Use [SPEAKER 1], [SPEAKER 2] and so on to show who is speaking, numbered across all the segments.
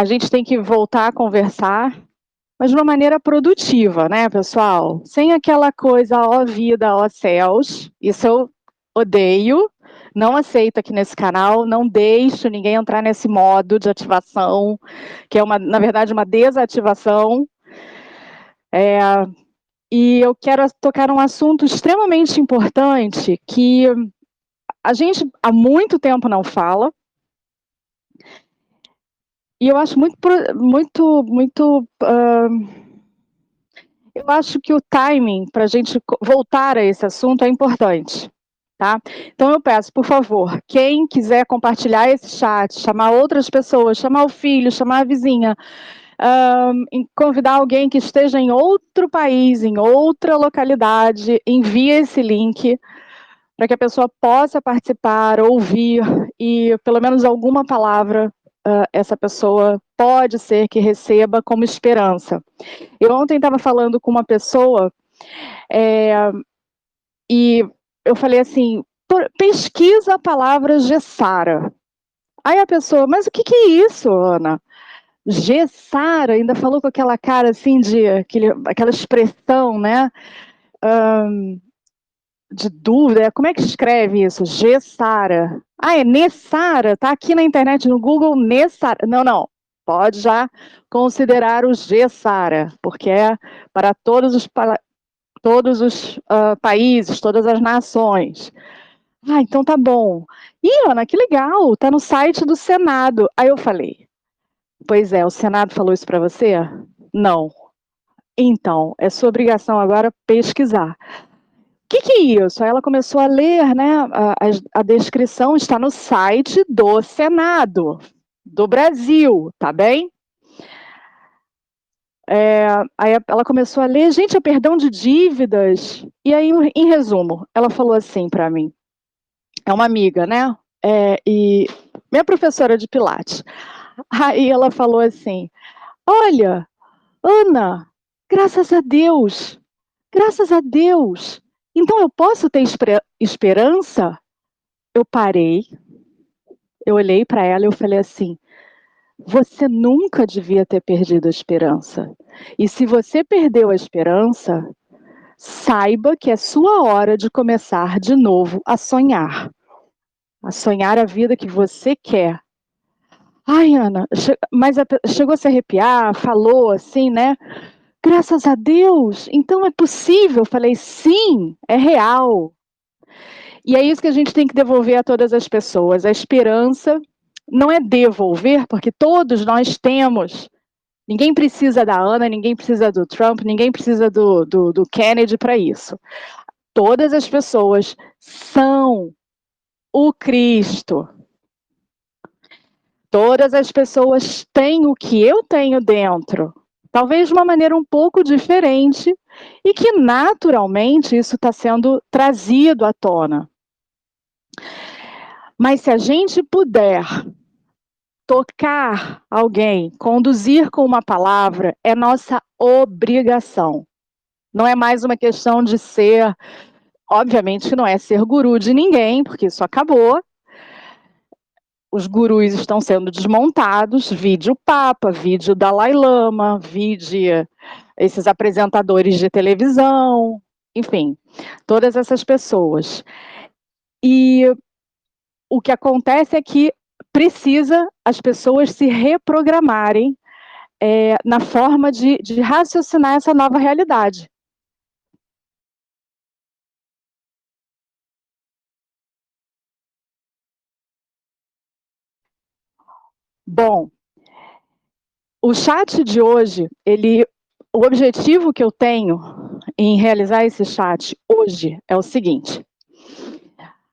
[SPEAKER 1] a gente tem que voltar a conversar, mas de uma maneira produtiva, né, pessoal? Sem aquela coisa, ó vida, ó céus. Isso eu odeio, não aceito aqui nesse canal, não deixo ninguém entrar nesse modo de ativação, que é, na verdade, uma desativação. E eu quero tocar num assunto extremamente importante que a gente há muito tempo não fala, e eu acho eu acho que o timing para a gente voltar a esse assunto é importante, tá? Então eu peço, por favor, quem quiser compartilhar esse chat, chamar outras pessoas, chamar o filho, chamar a vizinha, convidar alguém que esteja em outro país, em outra localidade, envie esse link para que a pessoa possa participar, ouvir e pelo menos alguma palavra essa pessoa pode ser que receba como esperança. Eu ontem estava falando com uma pessoa e eu falei assim, pesquisa a palavra Gessara. Aí a pessoa, mas o que é isso, Ana? Gessara, ainda falou com aquela cara assim, aquela expressão, né? De dúvida, como é que escreve isso? Gessara. Ah, é Nessara? Tá aqui na internet, no Google, Nessara. Não. Pode já considerar o Gessara, porque é para todos os países, todas as nações. Ah, então tá bom. Ih, Ana, que legal, tá no site do Senado. Aí eu falei, pois é, o Senado falou isso para você? Não. Então, é sua obrigação agora pesquisar. O que é isso? Aí ela começou a ler, né? A descrição está no site do Senado, do Brasil, tá bem? Aí ela começou a ler, gente, é perdão de dívidas. E aí, em resumo, ela falou assim para mim, é uma amiga, né? E minha professora de Pilates. Aí ela falou assim, olha, Ana, graças a Deus, graças a Deus. Então eu posso ter esperança? Eu parei, eu olhei para ela e eu falei assim, você nunca devia ter perdido a esperança. E se você perdeu a esperança, saiba que é sua hora de começar de novo a sonhar a vida que você quer. Ai, Ana, mas chegou a se arrepiar, falou assim, né? Graças a Deus, então é possível. Eu falei, sim, é real. E é isso que a gente tem que devolver a todas as pessoas. A esperança não é devolver, porque todos nós temos. Ninguém precisa da Ana, ninguém precisa do Trump, ninguém precisa do Kennedy para isso. Todas as pessoas são o Cristo. Todas as pessoas têm o que eu tenho dentro. Talvez de uma maneira um pouco diferente e que naturalmente isso está sendo trazido à tona. Mas se a gente puder tocar alguém, conduzir com uma palavra, é nossa obrigação. Não é mais uma questão de ser, obviamente que não é ser guru de ninguém, porque isso acabou. Os gurus estão sendo desmontados, vídeo Papa, vídeo Dalai Lama, vídeo esses apresentadores de televisão, enfim, todas essas pessoas. E o que acontece é que precisa as pessoas se reprogramarem na forma de raciocinar essa nova realidade. Bom, o chat de hoje, o objetivo que eu tenho em realizar esse chat hoje é o seguinte.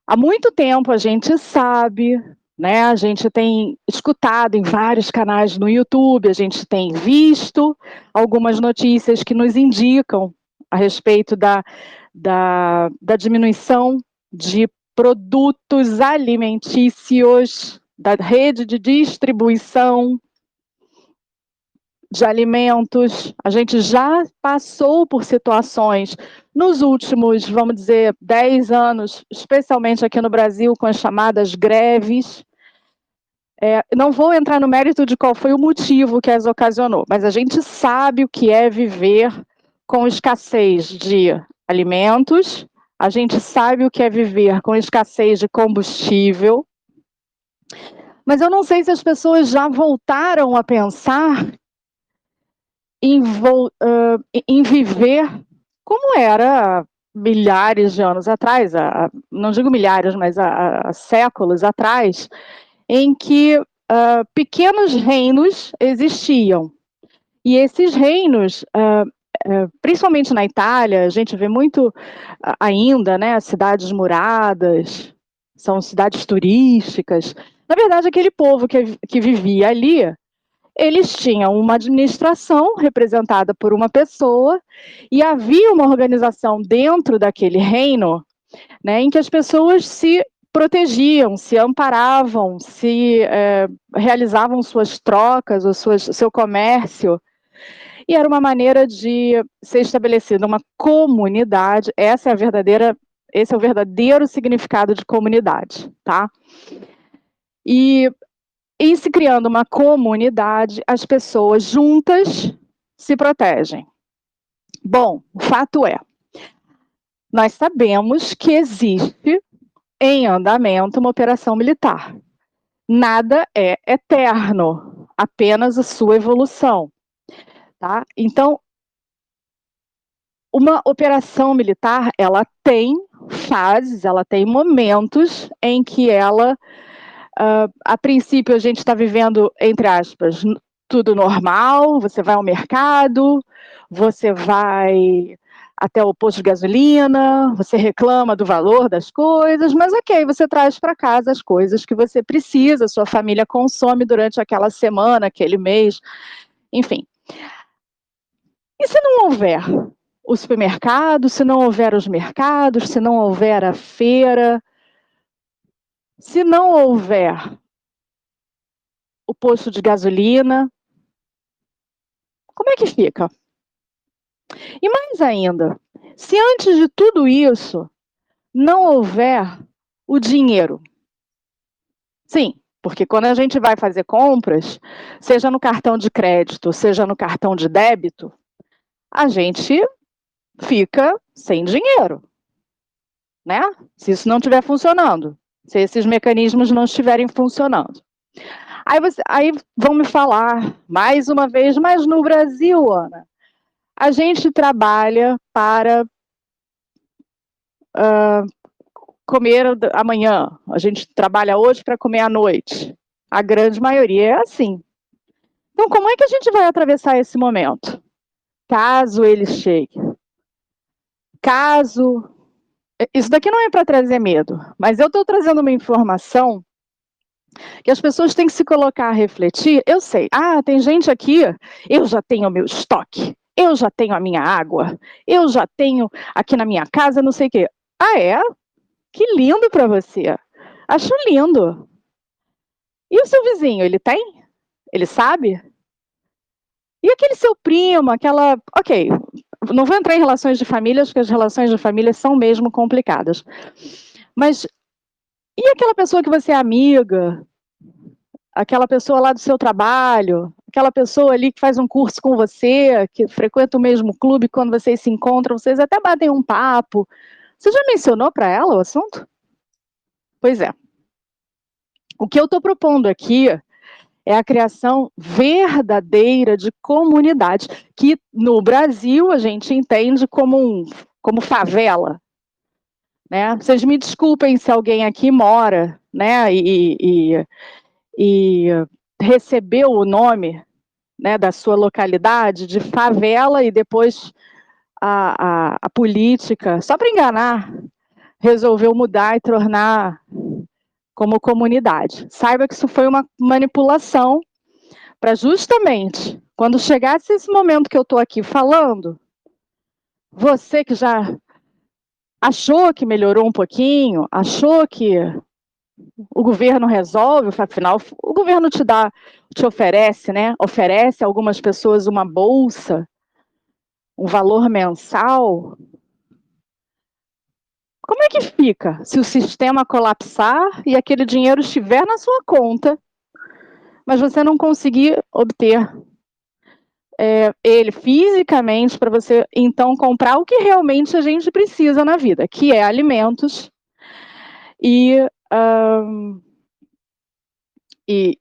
[SPEAKER 1] Há muito tempo a gente sabe, né? A gente tem escutado em vários canais no YouTube, a gente tem visto algumas notícias que nos indicam a respeito da diminuição de produtos alimentícios, da rede de distribuição de alimentos. A gente já passou por situações nos últimos, vamos dizer, 10 anos, especialmente aqui no Brasil, com as chamadas greves. Não vou entrar no mérito de qual foi o motivo que as ocasionou, mas a gente sabe o que é viver com escassez de alimentos, a gente sabe o que é viver com escassez de combustível, mas eu não sei se as pessoas já voltaram a pensar em viver como era milhares de anos atrás, não digo milhares, mas há séculos atrás, em que pequenos reinos existiam. E esses reinos, principalmente na Itália, a gente vê muito ainda, né, cidades muradas, são cidades turísticas. Na verdade, aquele povo que vivia ali, eles tinham uma administração representada por uma pessoa e havia uma organização dentro daquele reino, né, em que as pessoas se protegiam, se amparavam, se realizavam suas trocas, seu comércio, e era uma maneira de ser estabelecida uma comunidade. Esse é o verdadeiro significado de comunidade, tá? E em se criando uma comunidade, as pessoas juntas se protegem. Bom, o fato é, nós sabemos que existe em andamento uma operação militar. Nada é eterno, apenas a sua evolução. Tá? Então, uma operação militar, ela tem fases, ela tem momentos em que ela, a princípio, a gente está vivendo, entre aspas, tudo normal, você vai ao mercado, você vai até o posto de gasolina, você reclama do valor das coisas, mas ok, você traz para casa as coisas que você precisa, sua família consome durante aquela semana, aquele mês, enfim. E se não houver o supermercado, se não houver os mercados, se não houver a feira, se não houver o posto de gasolina, como é que fica? E mais ainda, se antes de tudo isso não houver o dinheiro. Sim, porque quando a gente vai fazer compras, seja no cartão de crédito, seja no cartão de débito, a gente fica sem dinheiro, né? Se isso não estiver funcionando, se esses mecanismos não estiverem funcionando. Aí vão me falar, mais uma vez, mas no Brasil, Ana, a gente trabalha para comer amanhã, a gente trabalha hoje para comer à noite. A grande maioria é assim. Então, como é que a gente vai atravessar esse momento? Caso ele chegue. Caso... Isso daqui não é para trazer medo, mas eu estou trazendo uma informação que as pessoas têm que se colocar a refletir. Eu sei, tem gente aqui, eu já tenho o meu estoque, eu já tenho a minha água, eu já tenho aqui na minha casa, não sei o quê. Ah, é? Que lindo para você. Acho lindo. E o seu vizinho, ele tem? Ele sabe? E aquele seu primo, aquela... Ok, não vou entrar em relações de família, porque as relações de família são mesmo complicadas. Mas e aquela pessoa que você é amiga? Aquela pessoa lá do seu trabalho? Aquela pessoa ali que faz um curso com você, que frequenta o mesmo clube, quando vocês se encontram, vocês até batem um papo. Você já mencionou para ela o assunto? Pois é. O que eu estou propondo aqui é a criação verdadeira de comunidade, que no Brasil a gente entende como favela. Né? Vocês me desculpem se alguém aqui mora, né, e recebeu o nome, né, da sua localidade de favela e depois a política, só para enganar, resolveu mudar e tornar como comunidade. Saiba que isso foi uma manipulação para justamente, quando chegasse esse momento que eu estou aqui falando, você que já achou que melhorou um pouquinho, achou que o governo resolve, afinal, o governo te oferece, né? Oferece a algumas pessoas uma bolsa, um valor mensal. Como é que fica se o sistema colapsar e aquele dinheiro estiver na sua conta mas você não conseguir obter ele fisicamente para você, então, comprar o que realmente a gente precisa na vida, que é alimentos e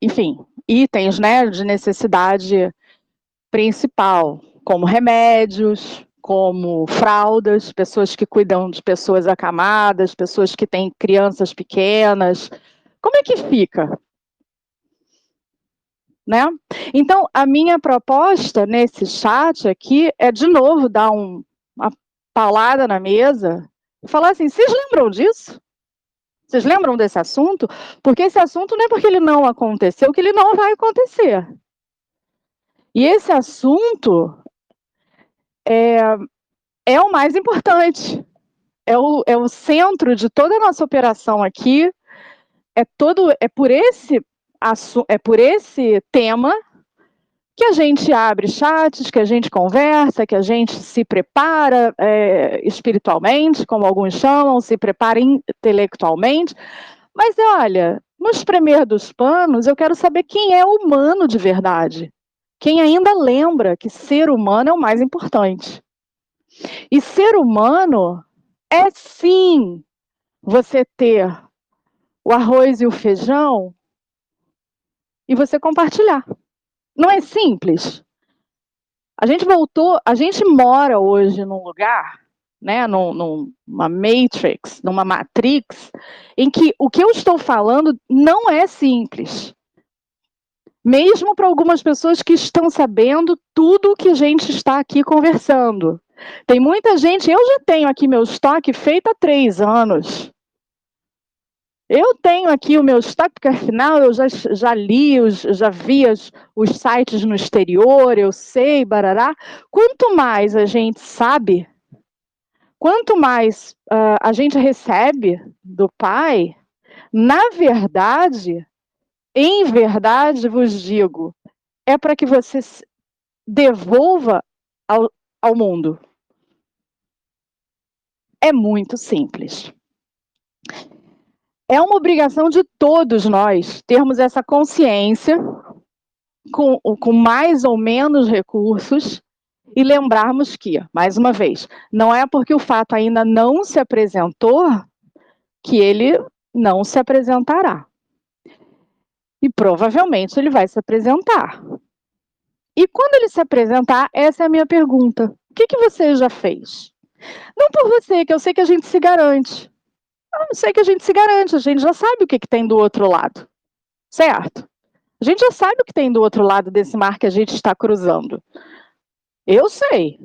[SPEAKER 1] enfim, itens, né, de necessidade principal, como remédios, como fraldas, pessoas que cuidam de pessoas acamadas, pessoas que têm crianças pequenas. Como é que fica? Né? Então, a minha proposta nesse chat aqui é, de novo, dar uma paulada na mesa e falar assim, vocês lembram disso? Vocês lembram desse assunto? Porque esse assunto não é porque ele não aconteceu, que ele não vai acontecer. E esse assunto é o mais importante. É o centro de toda a nossa operação aqui. É por esse tema que a gente abre chats, que a gente conversa, que a gente se prepara espiritualmente, como alguns chamam, se prepara intelectualmente. Mas olha, no espremer dos panos, eu quero saber quem é humano de verdade. Quem ainda lembra que ser humano é o mais importante. E ser humano é sim você ter o arroz e o feijão e você compartilhar. Não é simples? A gente mora hoje num lugar, né, numa matrix, numa matrix, em que o que eu estou falando não é simples. Mesmo para algumas pessoas que estão sabendo tudo o que a gente está aqui conversando. Tem muita gente, eu já tenho aqui meu estoque feito há 3 anos. Eu tenho aqui o meu estoque, porque afinal eu já li, já vi os sites no exterior, eu sei, barará. Quanto mais a gente sabe, quanto mais a gente recebe do Pai, na verdade, em verdade vos digo, é para que você devolva ao mundo. É muito simples. É uma obrigação de todos nós termos essa consciência com mais ou menos recursos e lembrarmos que, mais uma vez, não é porque o fato ainda não se apresentou que ele não se apresentará. E provavelmente ele vai se apresentar. E quando ele se apresentar, essa é a minha pergunta. O que você já fez? Não por você, que eu sei que a gente se garante. Eu sei que a gente se garante, a gente já sabe o que tem do outro lado. Certo? A gente já sabe o que tem do outro lado desse mar que a gente está cruzando. Eu sei.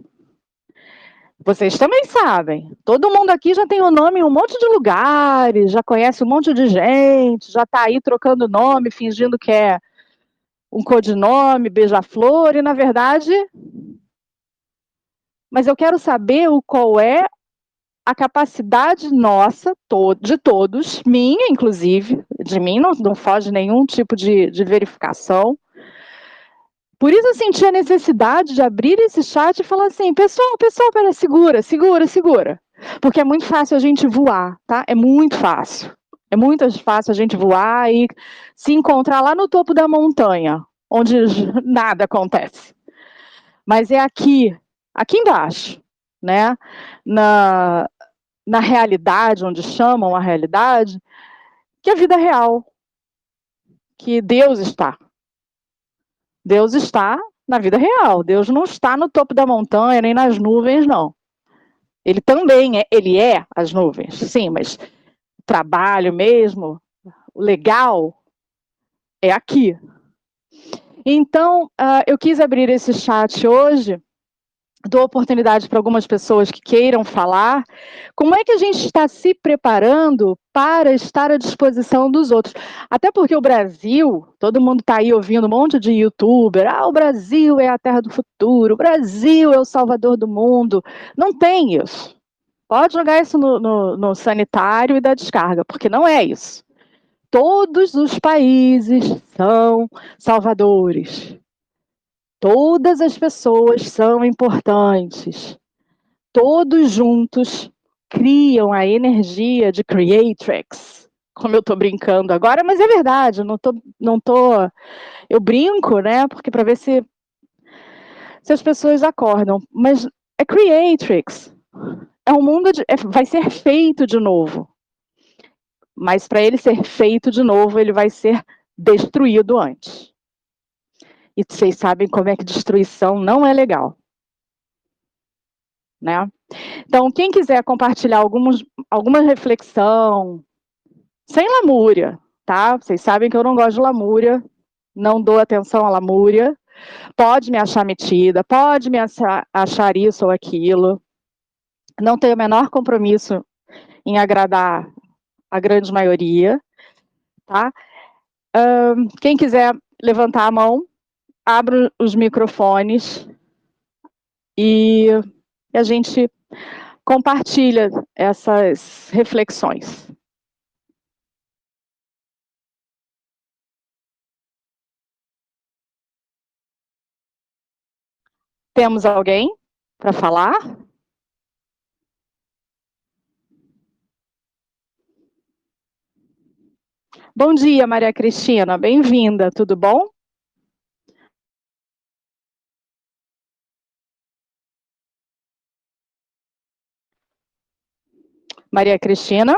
[SPEAKER 1] Vocês também sabem. Todo mundo aqui já tem o nome em um monte de lugares, já conhece um monte de gente, já está aí trocando nome, fingindo que é um codinome, beija-flor, e na verdade... Mas eu quero saber qual é a capacidade nossa, de todos, minha inclusive, de mim não foge nenhum tipo de verificação. Por isso eu senti a necessidade de abrir esse chat e falar assim, pessoal, pera, segura. Porque é muito fácil a gente voar, tá? É muito fácil. É muito fácil a gente voar e se encontrar lá no topo da montanha, onde nada acontece. Mas é aqui embaixo, né? Na realidade, onde chamam a realidade, que é a vida real, que Deus está. Deus está na vida real. Deus não está no topo da montanha, nem nas nuvens, não. Ele também ele é as nuvens, sim, mas o trabalho mesmo, o legal, é aqui. Então, eu quis abrir esse chat hoje, dou oportunidade para algumas pessoas que queiram falar. Como é que a gente está se preparando para estar à disposição dos outros? Até porque o Brasil, todo mundo está aí ouvindo um monte de youtuber, o Brasil é a terra do futuro, o Brasil é o salvador do mundo. Não tem isso. Pode jogar isso no sanitário e dar descarga, porque não é isso. Todos os países são salvadores. Todas as pessoas são importantes. Todos juntos criam a energia de Creatrix. como eu tô brincando agora, mas é verdade, eu brinco, né, porque para ver se as pessoas acordam, mas é Creatrix, é um mundo vai ser feito de novo, mas para ele ser feito de novo, ele vai ser destruído antes. E vocês sabem como é que destruição não é legal, né? Então, quem quiser compartilhar alguma reflexão, sem lamúria, tá? Vocês sabem que eu não gosto de lamúria, não dou atenção à lamúria. Pode me achar metida, pode me achar isso ou aquilo. Não tenho o menor compromisso em agradar a grande maioria, tá? Quem quiser levantar a mão, abro os microfones e a gente compartilha essas reflexões. Temos alguém para falar? Bom dia, Maria Cristina, bem-vinda, tudo bom? Maria Cristina?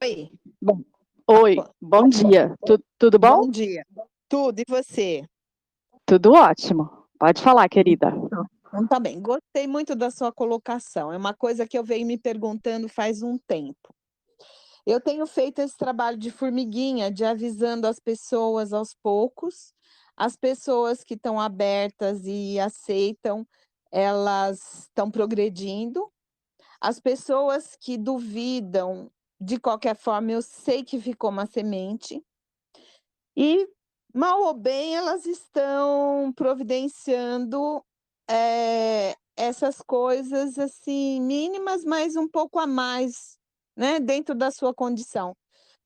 [SPEAKER 2] Oi.
[SPEAKER 1] Oi, bom dia, tudo bom?
[SPEAKER 2] Bom dia. Tudo, e você?
[SPEAKER 1] Tudo ótimo, pode falar, querida.
[SPEAKER 2] Então tá bem, gostei muito da sua colocação, é uma coisa que eu venho me perguntando faz um tempo. Eu tenho feito esse trabalho de formiguinha, de avisando as pessoas aos poucos, as pessoas que estão abertas e aceitam, elas estão progredindo, as pessoas que duvidam, de qualquer forma, eu sei que ficou uma semente. E, mal ou bem, elas estão providenciando, essas coisas, assim, mínimas, mas um pouco a mais, né, dentro da sua condição.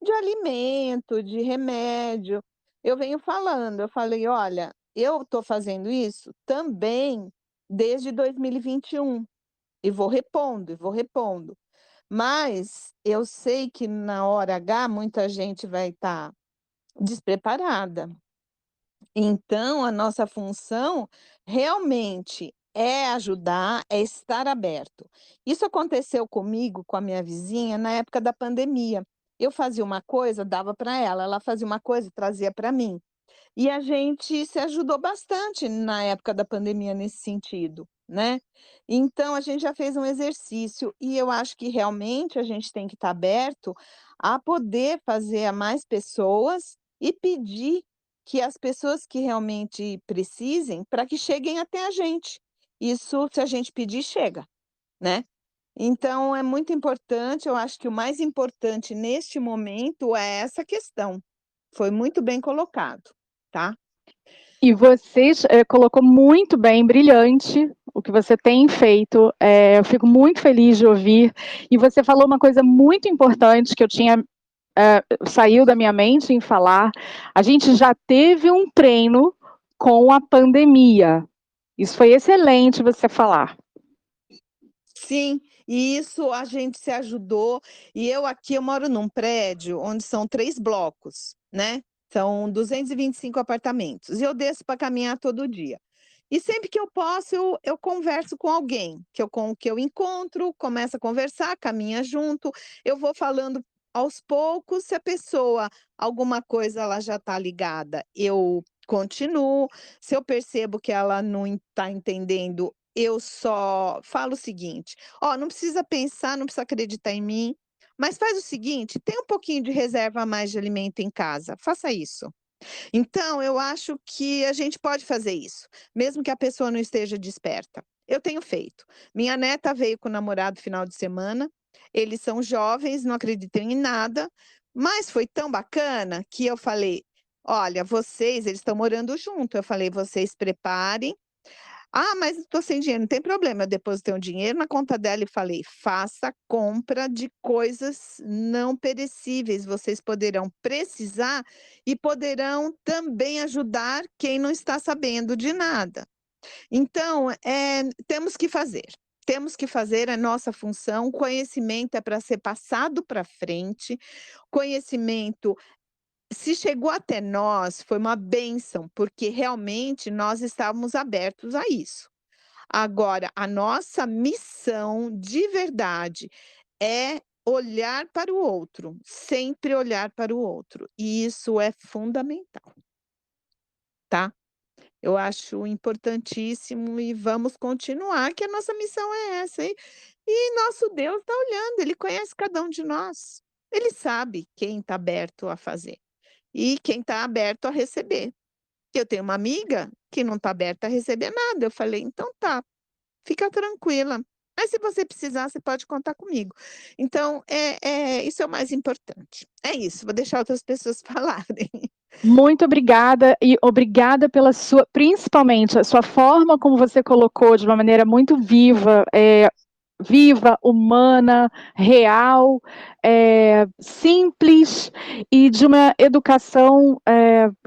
[SPEAKER 2] De alimento, de remédio. Eu venho falando, eu falei: "Olha, eu estou fazendo isso também desde 2021, e vou repondo, e vou repondo. Mas eu sei que na hora H muita gente vai estar despreparada. Então, a nossa função realmente é ajudar, é estar aberto. Isso aconteceu comigo, com a minha vizinha, na época da pandemia. Eu fazia uma coisa, dava para ela fazia uma coisa, trazia para mim. E a gente se ajudou bastante na época da pandemia nesse sentido, né. Então a gente já fez um exercício e eu acho que realmente a gente tem que estar aberto a poder fazer a mais pessoas e pedir que as pessoas que realmente precisem, para que cheguem até a gente. Isso, se a gente pedir, chega, né. Então é muito importante, eu acho que o mais importante neste momento é essa questão. Foi muito bem colocado, tá.
[SPEAKER 1] E você colocou muito bem, brilhante, o que você tem feito. Eu fico muito feliz de ouvir. E você falou uma coisa muito importante que eu tinha saiu da minha mente em falar. A gente já teve um treino com a pandemia. Isso foi excelente você falar.
[SPEAKER 2] Sim, e isso a gente se ajudou, e eu moro num prédio onde são 3 blocos, né, são 225 apartamentos, e eu desço para caminhar todo dia. E sempre que eu posso, eu converso com alguém, que eu encontro, começo a conversar, caminha junto, eu vou falando aos poucos, se a pessoa alguma coisa ela já está ligada, eu continuo, se eu percebo que ela não está entendendo, eu só falo o seguinte: "Ó, não precisa pensar, não precisa acreditar em mim, mas faz o seguinte, tem um pouquinho de reserva a mais de alimento em casa, faça isso". Então, eu acho que a gente pode fazer isso, mesmo que a pessoa não esteja desperta. Eu tenho feito. Minha neta veio com o namorado final de semana, eles são jovens, não acreditam em nada, mas foi tão bacana que eu falei: "Olha, vocês", eles estão morando junto, eu falei: "Vocês preparem". "Ah, mas estou sem dinheiro", não tem problema, eu depositei um dinheiro na conta dela e falei: "Faça compra de coisas não perecíveis, vocês poderão precisar e poderão também ajudar quem não está sabendo de nada". Então, temos que fazer. temos que fazer, é nossa função, conhecimento é para ser passado para frente, conhecimento, se chegou até nós, foi uma bênção, porque realmente nós estávamos abertos a isso. Agora, a nossa missão de verdade é olhar para o outro, sempre olhar para o outro, e isso é fundamental, tá? Eu acho importantíssimo e vamos continuar, que a nossa missão é essa. E nosso Deus está olhando, Ele conhece cada um de nós. Ele sabe quem está aberto a fazer e quem está aberto a receber. Eu tenho uma amiga que não está aberta a receber nada. Eu falei: então tá, fica tranquila. Mas se você precisar, você pode contar comigo. Então, isso é o mais importante. É isso, vou deixar outras pessoas falarem.
[SPEAKER 1] Muito obrigada e obrigada pela sua, principalmente a sua forma como você colocou de uma maneira muito viva, viva, humana, real, simples e de uma educação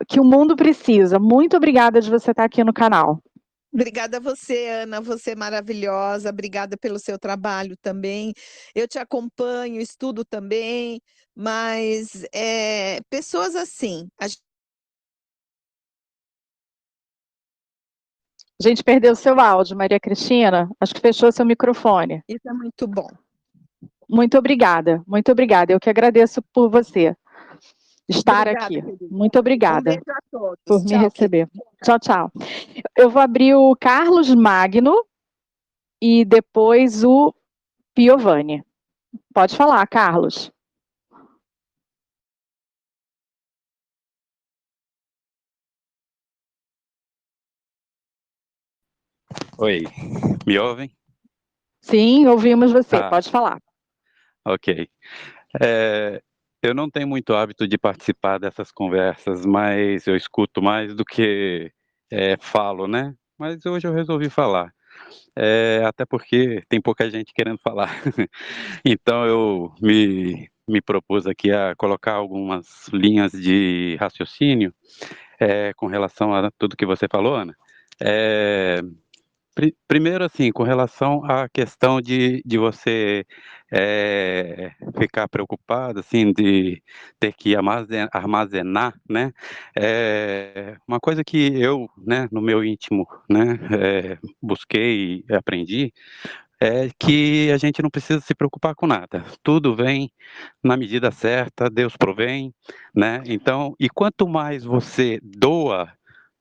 [SPEAKER 1] que o mundo precisa. Muito obrigada de você estar aqui no canal.
[SPEAKER 2] Obrigada a você, Ana, você é maravilhosa, obrigada pelo seu trabalho também. Eu te acompanho, estudo também, mas pessoas assim,
[SPEAKER 1] A gente perdeu seu áudio, Maria Cristina. Acho que fechou seu microfone.
[SPEAKER 2] isso é muito bom.
[SPEAKER 1] Muito obrigada, muito obrigada. Eu que agradeço por você estar
[SPEAKER 2] Obrigada,
[SPEAKER 1] aqui.
[SPEAKER 2] querida.
[SPEAKER 1] Muito obrigada
[SPEAKER 2] Beijo a todos.
[SPEAKER 1] por me
[SPEAKER 2] Tchau,
[SPEAKER 1] receber.
[SPEAKER 2] querida.
[SPEAKER 1] Tchau, tchau. Eu vou abrir o Carlos Magno e depois o Piovani. Pode falar, Carlos.
[SPEAKER 3] Oi, me ouvem?
[SPEAKER 1] Sim, ouvimos você.
[SPEAKER 3] Ah,
[SPEAKER 1] Pode falar.
[SPEAKER 3] ok. Eu não tenho muito hábito de participar dessas conversas, mas eu escuto mais do que falo, né? Mas hoje eu resolvi falar, até porque tem pouca gente querendo falar. Então eu me propus aqui a colocar algumas linhas de raciocínio com relação a tudo que você falou, Ana. É, Primeiro, assim, com relação à questão de você ficar preocupado, assim, de ter que armazenar, né? Uma coisa que eu, né, no meu íntimo, né, busquei e aprendi é que a gente não precisa se preocupar com nada. Tudo vem na medida certa, Deus provém, né? Então, e quanto mais você doa,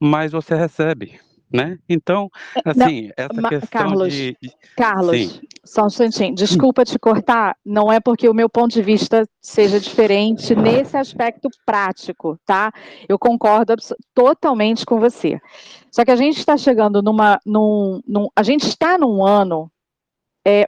[SPEAKER 3] mais você recebe, né? Então,
[SPEAKER 1] Não,
[SPEAKER 3] assim, essa questão
[SPEAKER 1] Carlos,
[SPEAKER 3] sim,
[SPEAKER 1] Carlos, só um instantinho. Desculpa te cortar, não é porque o meu ponto de vista seja diferente nesse aspecto prático, tá? Eu concordo totalmente com você. Só que a gente está chegando a gente está num ano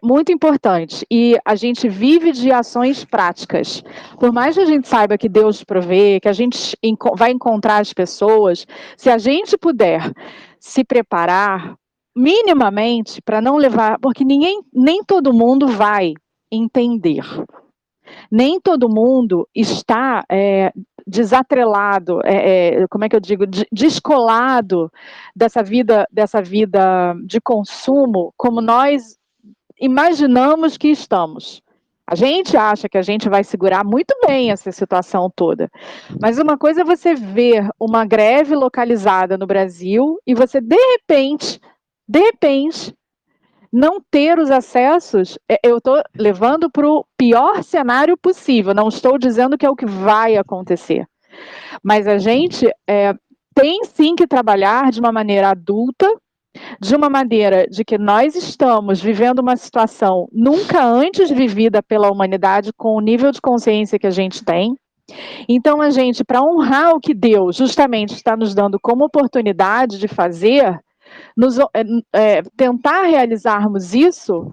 [SPEAKER 1] muito importante e a gente vive de ações práticas. Por mais que a gente saiba que Deus provê, que a gente vai encontrar as pessoas, se a gente puder se preparar minimamente para não levar, porque nem todo mundo vai entender. Nem todo mundo está desatrelado, como é que eu digo, descolado dessa vida de consumo, como nós imaginamos que estamos. A gente acha que a gente vai segurar muito bem essa situação toda. Mas uma coisa é você ver uma greve localizada no Brasil e você, de repente, não ter os acessos. Eu estou levando para o pior cenário possível. Não estou dizendo que é o que vai acontecer. Mas a gente tem sim que trabalhar de uma maneira adulta, de uma maneira de que nós estamos vivendo uma situação nunca antes vivida pela humanidade com o nível de consciência que a gente tem. Então, a gente, para honrar o que Deus justamente está nos dando como oportunidade de fazer, tentar realizarmos isso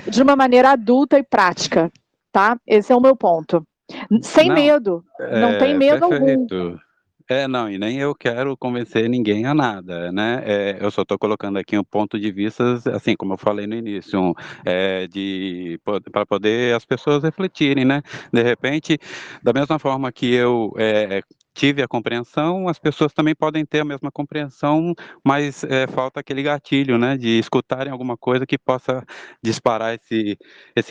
[SPEAKER 1] de uma maneira adulta e prática, tá? Esse é o meu ponto. Sem
[SPEAKER 3] não,
[SPEAKER 1] medo, não tem medo algum.
[SPEAKER 3] perfeito. Não, e nem eu quero convencer ninguém a nada, né? Eu só estou colocando aqui um ponto de vista, assim, como eu falei no início, para poder as pessoas refletirem, né? De repente, da mesma forma que eu tive a compreensão, as pessoas também podem ter a mesma compreensão, mas falta aquele gatilho, né, de escutarem alguma coisa que possa disparar esse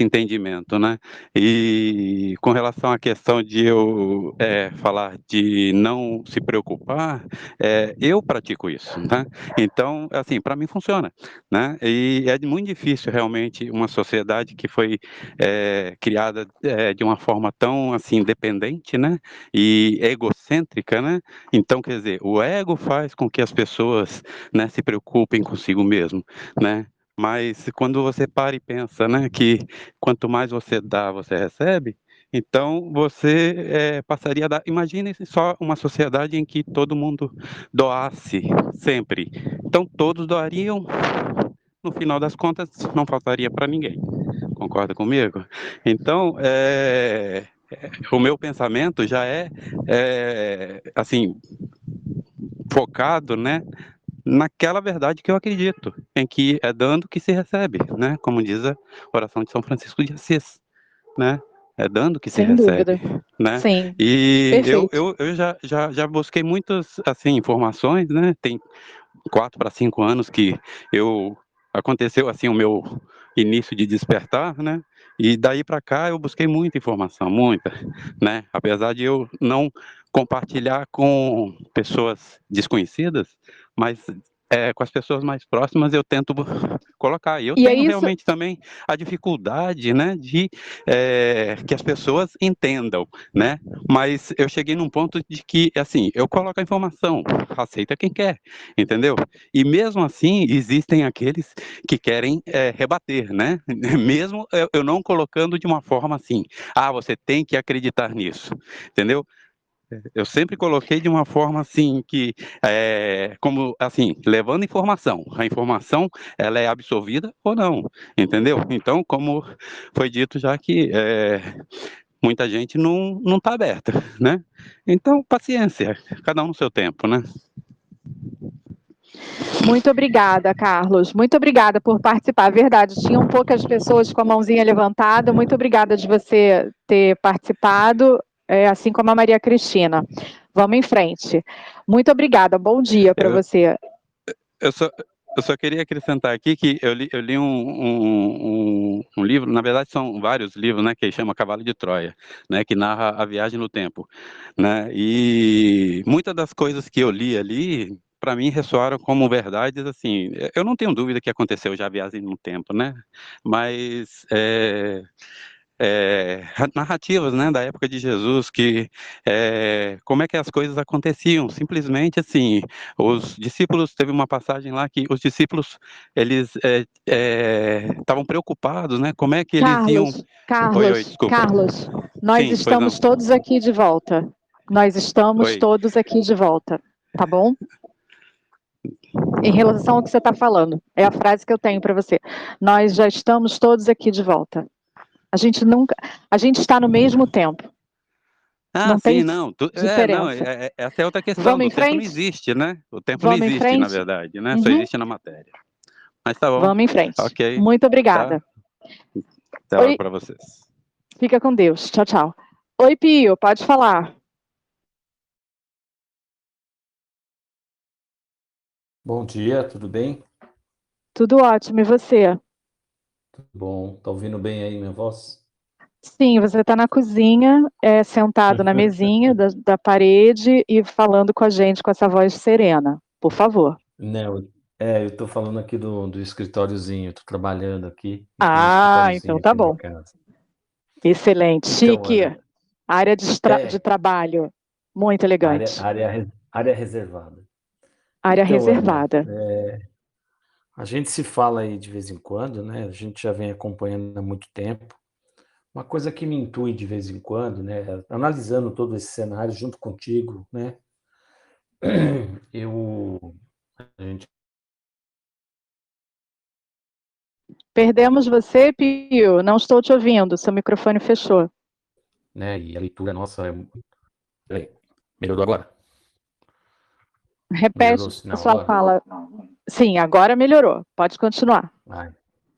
[SPEAKER 3] entendimento, né? E com relação à questão de eu falar de não se preocupar, eu pratico isso, né? Então, assim, para mim funciona, né? E é muito difícil realmente uma sociedade que foi criada de uma forma tão assim dependente, né? E egocêntrica, né? Então, quer dizer, o ego faz com que as pessoas, né, se preocupem consigo mesmo, né? Mas quando você para e pensa, né, que quanto mais você dá, você recebe, então você passaria a dar. Imagine só uma sociedade em que todo mundo doasse sempre. Então todos doariam, no final das contas, não faltaria para ninguém. Concorda comigo? Então, o meu pensamento já assim, focado, né, naquela verdade que eu acredito, em que é dando que se recebe, né? Como diz a oração de São Francisco de Assis, né? É dando que se
[SPEAKER 1] Sem
[SPEAKER 3] recebe,
[SPEAKER 1] dúvida.
[SPEAKER 3] né?
[SPEAKER 1] Sim,
[SPEAKER 3] E
[SPEAKER 1] perfeito.
[SPEAKER 3] eu já busquei muitas, assim, informações, né? Tem 4 para 5 anos que eu aconteceu assim o meu início de despertar, né? E daí para cá eu busquei muita informação, muita, né? Apesar de eu não compartilhar com pessoas desconhecidas, mas com as pessoas mais próximas eu tento colocar. E eu
[SPEAKER 1] E é
[SPEAKER 3] tenho
[SPEAKER 1] isso,
[SPEAKER 3] realmente também a dificuldade, né, de que as pessoas entendam, né? Mas eu cheguei num ponto de que, assim, eu coloco a informação, aceita quem quer, entendeu? E mesmo assim, existem aqueles que querem rebater, né? Mesmo eu não colocando de uma forma assim, você tem que acreditar nisso, entendeu? Eu sempre coloquei de uma forma assim que, como assim, levando informação. A informação ela é absorvida ou não, entendeu? Então, como foi dito já que muita gente não está aberta, né? Então, paciência, cada um no seu tempo, né?
[SPEAKER 1] muito obrigada, Carlos. Muito obrigada por participar. Verdade, tinham poucas pessoas com a mãozinha levantada. Muito obrigada de você ter participado, assim como a Maria Cristina. Vamos em frente. Muito obrigada. Bom dia para
[SPEAKER 3] Eu,
[SPEAKER 1] você.
[SPEAKER 3] eu só, eu só queria acrescentar aqui que eu li um livro, na verdade são vários livros, né, que chama Cavalo de Troia, né, que narra a viagem no tempo, né, e muitas das coisas que eu li ali, para mim, ressoaram como verdades, assim, eu não tenho dúvida que aconteceu já a viagem no tempo, né, mas narrativas, né, da época de Jesus, que como é que as coisas aconteciam, simplesmente assim, os discípulos, teve uma passagem lá que os discípulos, eles estavam preocupados, né, como é que eles iam...
[SPEAKER 1] Carlos,
[SPEAKER 3] Oi,
[SPEAKER 1] Carlos,
[SPEAKER 3] desculpa.
[SPEAKER 1] Carlos, nós
[SPEAKER 3] Sim, pois
[SPEAKER 1] estamos
[SPEAKER 3] não.
[SPEAKER 1] todos aqui de volta. Nós estamos
[SPEAKER 3] Oi.
[SPEAKER 1] todos aqui de volta, tá bom? Em relação ao que você está falando, é a frase que eu tenho para você. Nós já estamos todos aqui de volta. A gente está no mesmo tempo.
[SPEAKER 3] Ah,
[SPEAKER 1] Não tem
[SPEAKER 3] sim, não. Não,
[SPEAKER 1] diferença.
[SPEAKER 3] essa é outra questão,
[SPEAKER 1] Vamos
[SPEAKER 3] do
[SPEAKER 1] em
[SPEAKER 3] tempo não
[SPEAKER 1] frente?
[SPEAKER 3] existe, né? O tempo não
[SPEAKER 1] Vamos em
[SPEAKER 3] existe, na
[SPEAKER 1] frente?
[SPEAKER 3] verdade, né? Só
[SPEAKER 1] Uhum.
[SPEAKER 3] existe na matéria. Mas tá bom.
[SPEAKER 1] Vamos em frente.
[SPEAKER 3] Ok,
[SPEAKER 1] Muito
[SPEAKER 3] tá?
[SPEAKER 1] obrigada.
[SPEAKER 3] Até logo
[SPEAKER 1] Oi,
[SPEAKER 3] para vocês.
[SPEAKER 1] fica com Deus. Tchau, tchau. Oi, Pio, pode falar.
[SPEAKER 4] Bom dia, tudo bem?
[SPEAKER 1] Tudo ótimo, e você?
[SPEAKER 4] Tudo bom. Tá ouvindo bem aí minha voz?
[SPEAKER 1] Sim, você está na cozinha, sentado na mesinha da parede e falando com a gente com essa voz serena. Por favor.
[SPEAKER 4] Não, eu tô falando aqui do escritóriozinho, tô trabalhando aqui e tem um
[SPEAKER 1] Ah, então
[SPEAKER 4] escritóriozinho
[SPEAKER 1] tá
[SPEAKER 4] aqui na
[SPEAKER 1] bom.
[SPEAKER 4] casa.
[SPEAKER 1] Excelente.
[SPEAKER 4] Então,
[SPEAKER 1] Chique.
[SPEAKER 4] Ana,
[SPEAKER 1] Área de
[SPEAKER 4] é,
[SPEAKER 1] trabalho. Muito
[SPEAKER 4] área,
[SPEAKER 1] elegante.
[SPEAKER 4] área, re- área reservada.
[SPEAKER 1] Área
[SPEAKER 4] Então, Ana,
[SPEAKER 1] reservada.
[SPEAKER 4] a gente se fala aí de vez em quando, né? A gente já vem acompanhando há muito tempo. Uma coisa que me intui de vez em quando, né? Analisando todo esse cenário junto contigo, né? A gente,
[SPEAKER 1] Perdemos você, Pio. Não estou te ouvindo. Seu microfone fechou.
[SPEAKER 4] né? E a leitura nossa é... Peraí, melhorou agora? Melhorou
[SPEAKER 1] Repete
[SPEAKER 4] o
[SPEAKER 1] a
[SPEAKER 4] sinal
[SPEAKER 1] sua
[SPEAKER 4] agora?
[SPEAKER 1] fala. Sim, agora melhorou. Pode continuar.
[SPEAKER 4] Ah,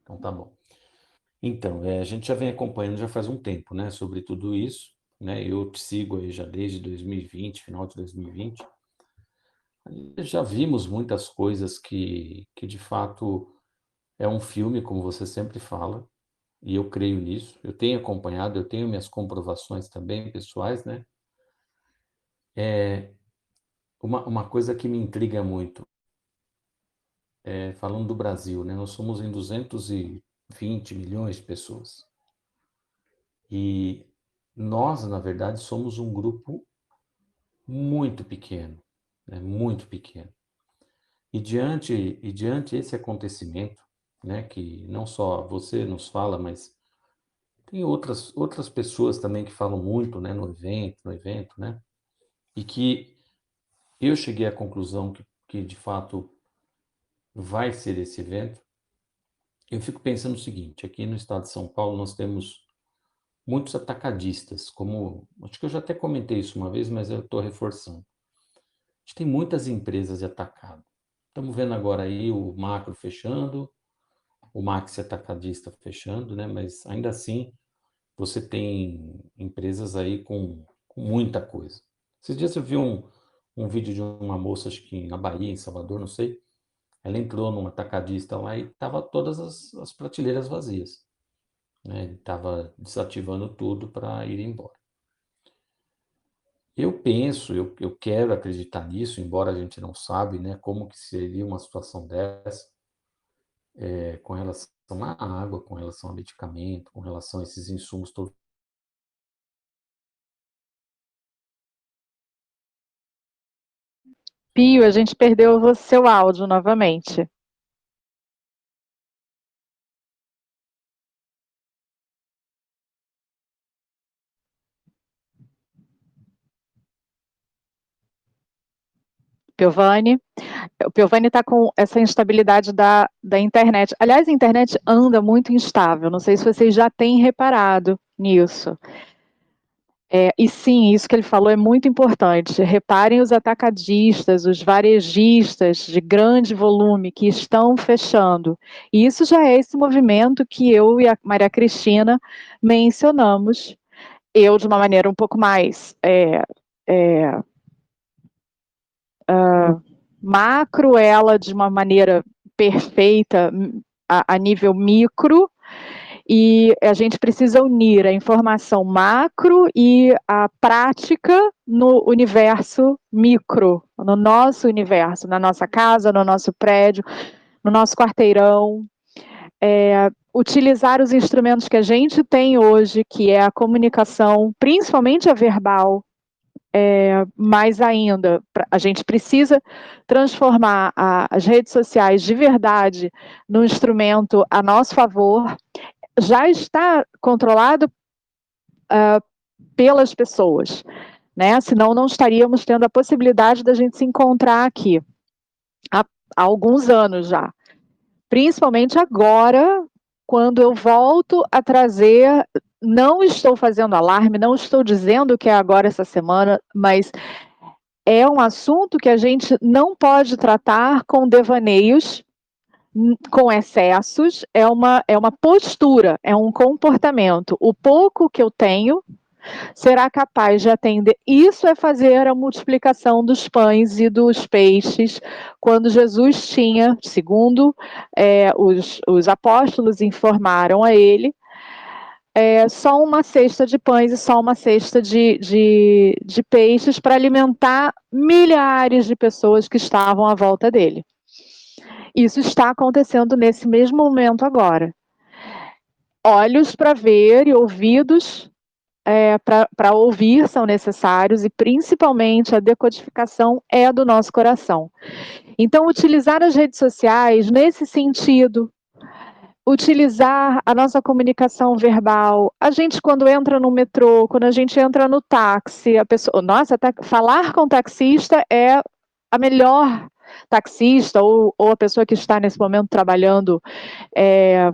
[SPEAKER 4] então tá bom. Então, a gente já vem acompanhando já faz um tempo, né, sobre tudo isso, né? Eu te sigo aí já desde 2020, final de 2020. Já vimos muitas coisas que de fato é um filme, como você sempre fala, e eu creio nisso. Eu tenho acompanhado, eu tenho minhas comprovações também pessoais, né? Uma coisa que me intriga muito, falando do Brasil, né? Nós somos em 220 milhões de pessoas. E nós, na verdade, somos um grupo muito pequeno, né? Muito pequeno. E diante esse acontecimento, né, que não só você nos fala, mas tem outras pessoas também que falam muito, né, no evento, né, e que eu cheguei à conclusão que de fato vai ser esse evento. Eu fico pensando o seguinte: aqui no estado de São Paulo nós temos muitos atacadistas, como acho que eu já até comentei isso uma vez, mas eu estou reforçando. A gente tem muitas empresas de atacado. Estamos vendo agora aí o Macro fechando, o Maxi Atacadista fechando, né? Mas ainda assim você tem empresas aí com muita coisa. Esses dias eu vi um vídeo de uma moça, acho que na Bahia, em Salvador, não sei. Ela entrou num atacadista lá e tava todas as prateleiras vazias, né? Ele estava desativando tudo para ir embora. Eu penso, eu quero acreditar nisso, embora a gente não sabe, né, como que seria uma situação dessa, com relação à água, com relação a medicamento, com relação a esses insumos todos.
[SPEAKER 1] Pio, a gente perdeu o seu áudio novamente. Piovani. O Piovani está com essa instabilidade da internet. Aliás, a internet anda muito instável. Não sei se vocês já têm reparado nisso. E sim, isso que ele falou é muito importante. Reparem os atacadistas, os varejistas de grande volume que estão fechando. E isso já é esse movimento que eu e a Maria Cristina mencionamos. Eu, de uma maneira um pouco mais macro, ela de uma maneira perfeita a nível micro, e a gente precisa unir a informação macro e a prática no universo micro, no nosso universo, na nossa casa, no nosso prédio, no nosso quarteirão. Utilizar os instrumentos que a gente tem hoje, que é a comunicação, principalmente a verbal, mais ainda, a gente precisa transformar as redes sociais de verdade num instrumento a nosso favor. Já está controlado pelas pessoas, né? Senão não estaríamos tendo a possibilidade da gente se encontrar aqui há alguns anos já. Principalmente agora, quando eu volto a trazer, não estou fazendo alarme, não estou dizendo que é agora essa semana, mas é um assunto que a gente não pode tratar com devaneios, com excessos, é uma postura, é um comportamento. O pouco que eu tenho será capaz de atender. Isso é fazer a multiplicação dos pães e dos peixes, quando Jesus tinha, segundo os apóstolos informaram a ele, só uma cesta de pães e só uma cesta de peixes para alimentar milhares de pessoas que estavam à volta dele. Isso está acontecendo nesse mesmo momento agora. Olhos para ver e ouvidos para ouvir são necessários, e principalmente a decodificação é do nosso coração. Então, utilizar as redes sociais nesse sentido, utilizar a nossa comunicação verbal. A gente, quando entra no metrô, quando a gente entra no táxi, a pessoa, nossa, falar com o taxista é a melhor taxista ou a pessoa que está nesse momento trabalhando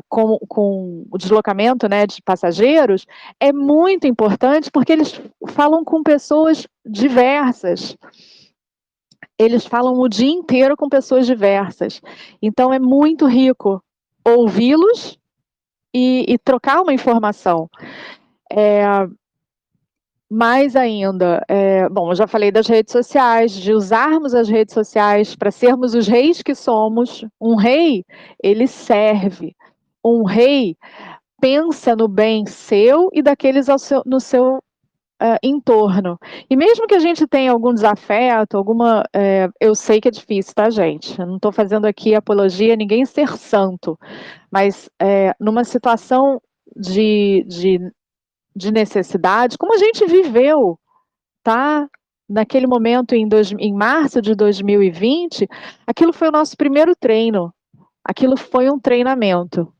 [SPEAKER 1] com o deslocamento, né, de passageiros, é muito importante porque eles falam com pessoas diversas. Eles falam o dia inteiro com pessoas diversas. Então é muito rico ouvi-los e trocar uma informação. Mais ainda, bom, eu já falei das redes sociais, de usarmos as redes sociais para sermos os reis que somos. Um rei, ele serve. Um rei pensa no bem seu e daqueles no seu entorno. E mesmo que a gente tenha algum desafeto, eu sei que é difícil, tá, gente? Eu não estou fazendo aqui apologia a ninguém ser santo, mas numa situação de necessidade, como a gente viveu, tá? Naquele momento, em março de 2020, aquilo foi o nosso primeiro treino. Aquilo foi um treinamento.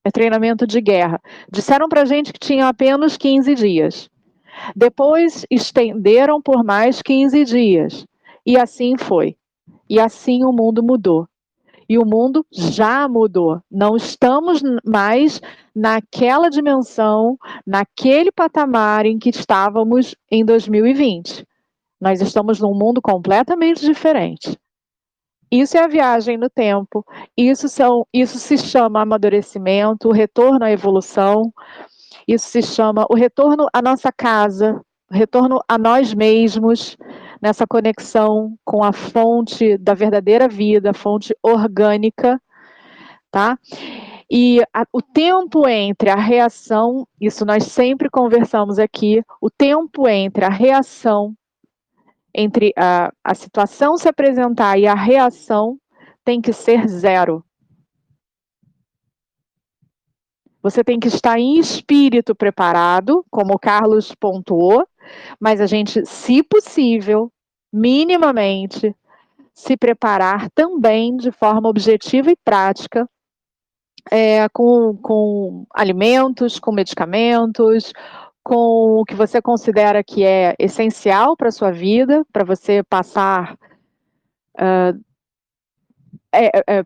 [SPEAKER 1] É treinamento de guerra. Disseram pra gente que tinha apenas 15 dias. Depois estenderam por mais 15 dias. E assim foi. E assim o mundo mudou. E o mundo já mudou. Não estamos mais naquela dimensão, naquele patamar em que estávamos em 2020. Nós estamos num mundo completamente diferente. Isso é a viagem no tempo, isso se chama amadurecimento, o retorno à evolução, isso se chama o retorno à nossa casa, o retorno a nós mesmos, nessa conexão com a fonte da verdadeira vida, a fonte orgânica, tá? E o tempo entre a reação, isso nós sempre conversamos aqui, o tempo entre a reação, entre a situação se apresentar e a reação tem que ser zero. Você tem que estar em espírito preparado, como o Carlos pontuou, mas a gente, se possível, minimamente, se preparar também de forma objetiva e prática, com alimentos, com medicamentos, com o que você considera que é essencial para a sua vida, para você passar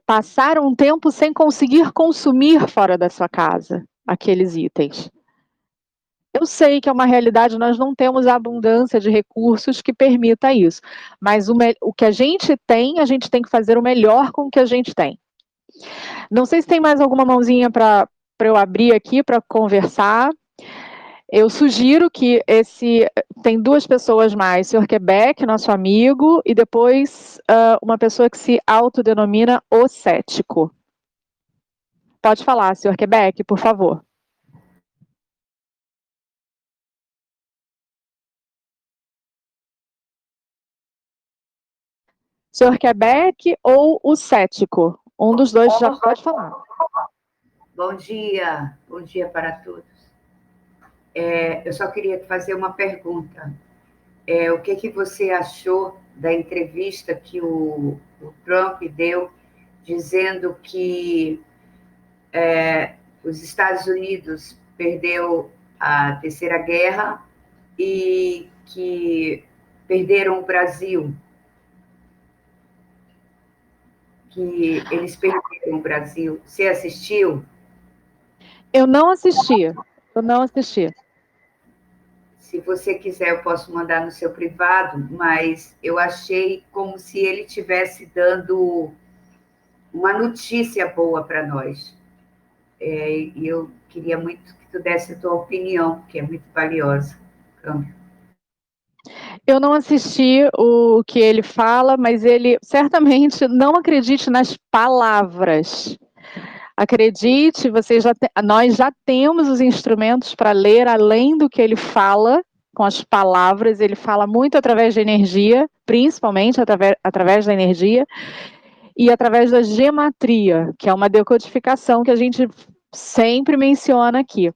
[SPEAKER 1] passar um tempo sem conseguir consumir fora da sua casa aqueles itens. Eu sei que é uma realidade, nós não temos a abundância de recursos que permita isso, mas o que a gente tem que fazer o melhor com o que a gente tem. Não sei se tem mais alguma mãozinha para eu abrir aqui para conversar. Eu sugiro que tem duas pessoas mais, o Sr. Quebec, nosso amigo, e depois uma pessoa que se autodenomina o cético. Pode falar, Sr. Quebec, por favor. Sr. Quebec ou o cético? Um dos dois já pode falar.
[SPEAKER 5] Bom dia para todos. Eu só queria fazer uma pergunta. O que você achou da entrevista que o Trump deu, dizendo que os Estados Unidos perdeu a Terceira Guerra e que perderam o Brasil? Que eles perderam o Brasil. Você assistiu?
[SPEAKER 1] Eu não assisti.
[SPEAKER 5] Se você quiser, eu posso mandar no seu privado, mas eu achei como se ele estivesse dando uma notícia boa para nós. E eu queria muito que tu desse a tua opinião, que é muito valiosa.
[SPEAKER 1] Eu não assisti o que ele fala, mas ele certamente não acredite nas palavras. Acredite, nós já temos os instrumentos para ler além do que ele fala com as palavras. Ele fala muito através de energia, principalmente através da energia, e através da gematria, que é uma decodificação que a gente sempre menciona aqui.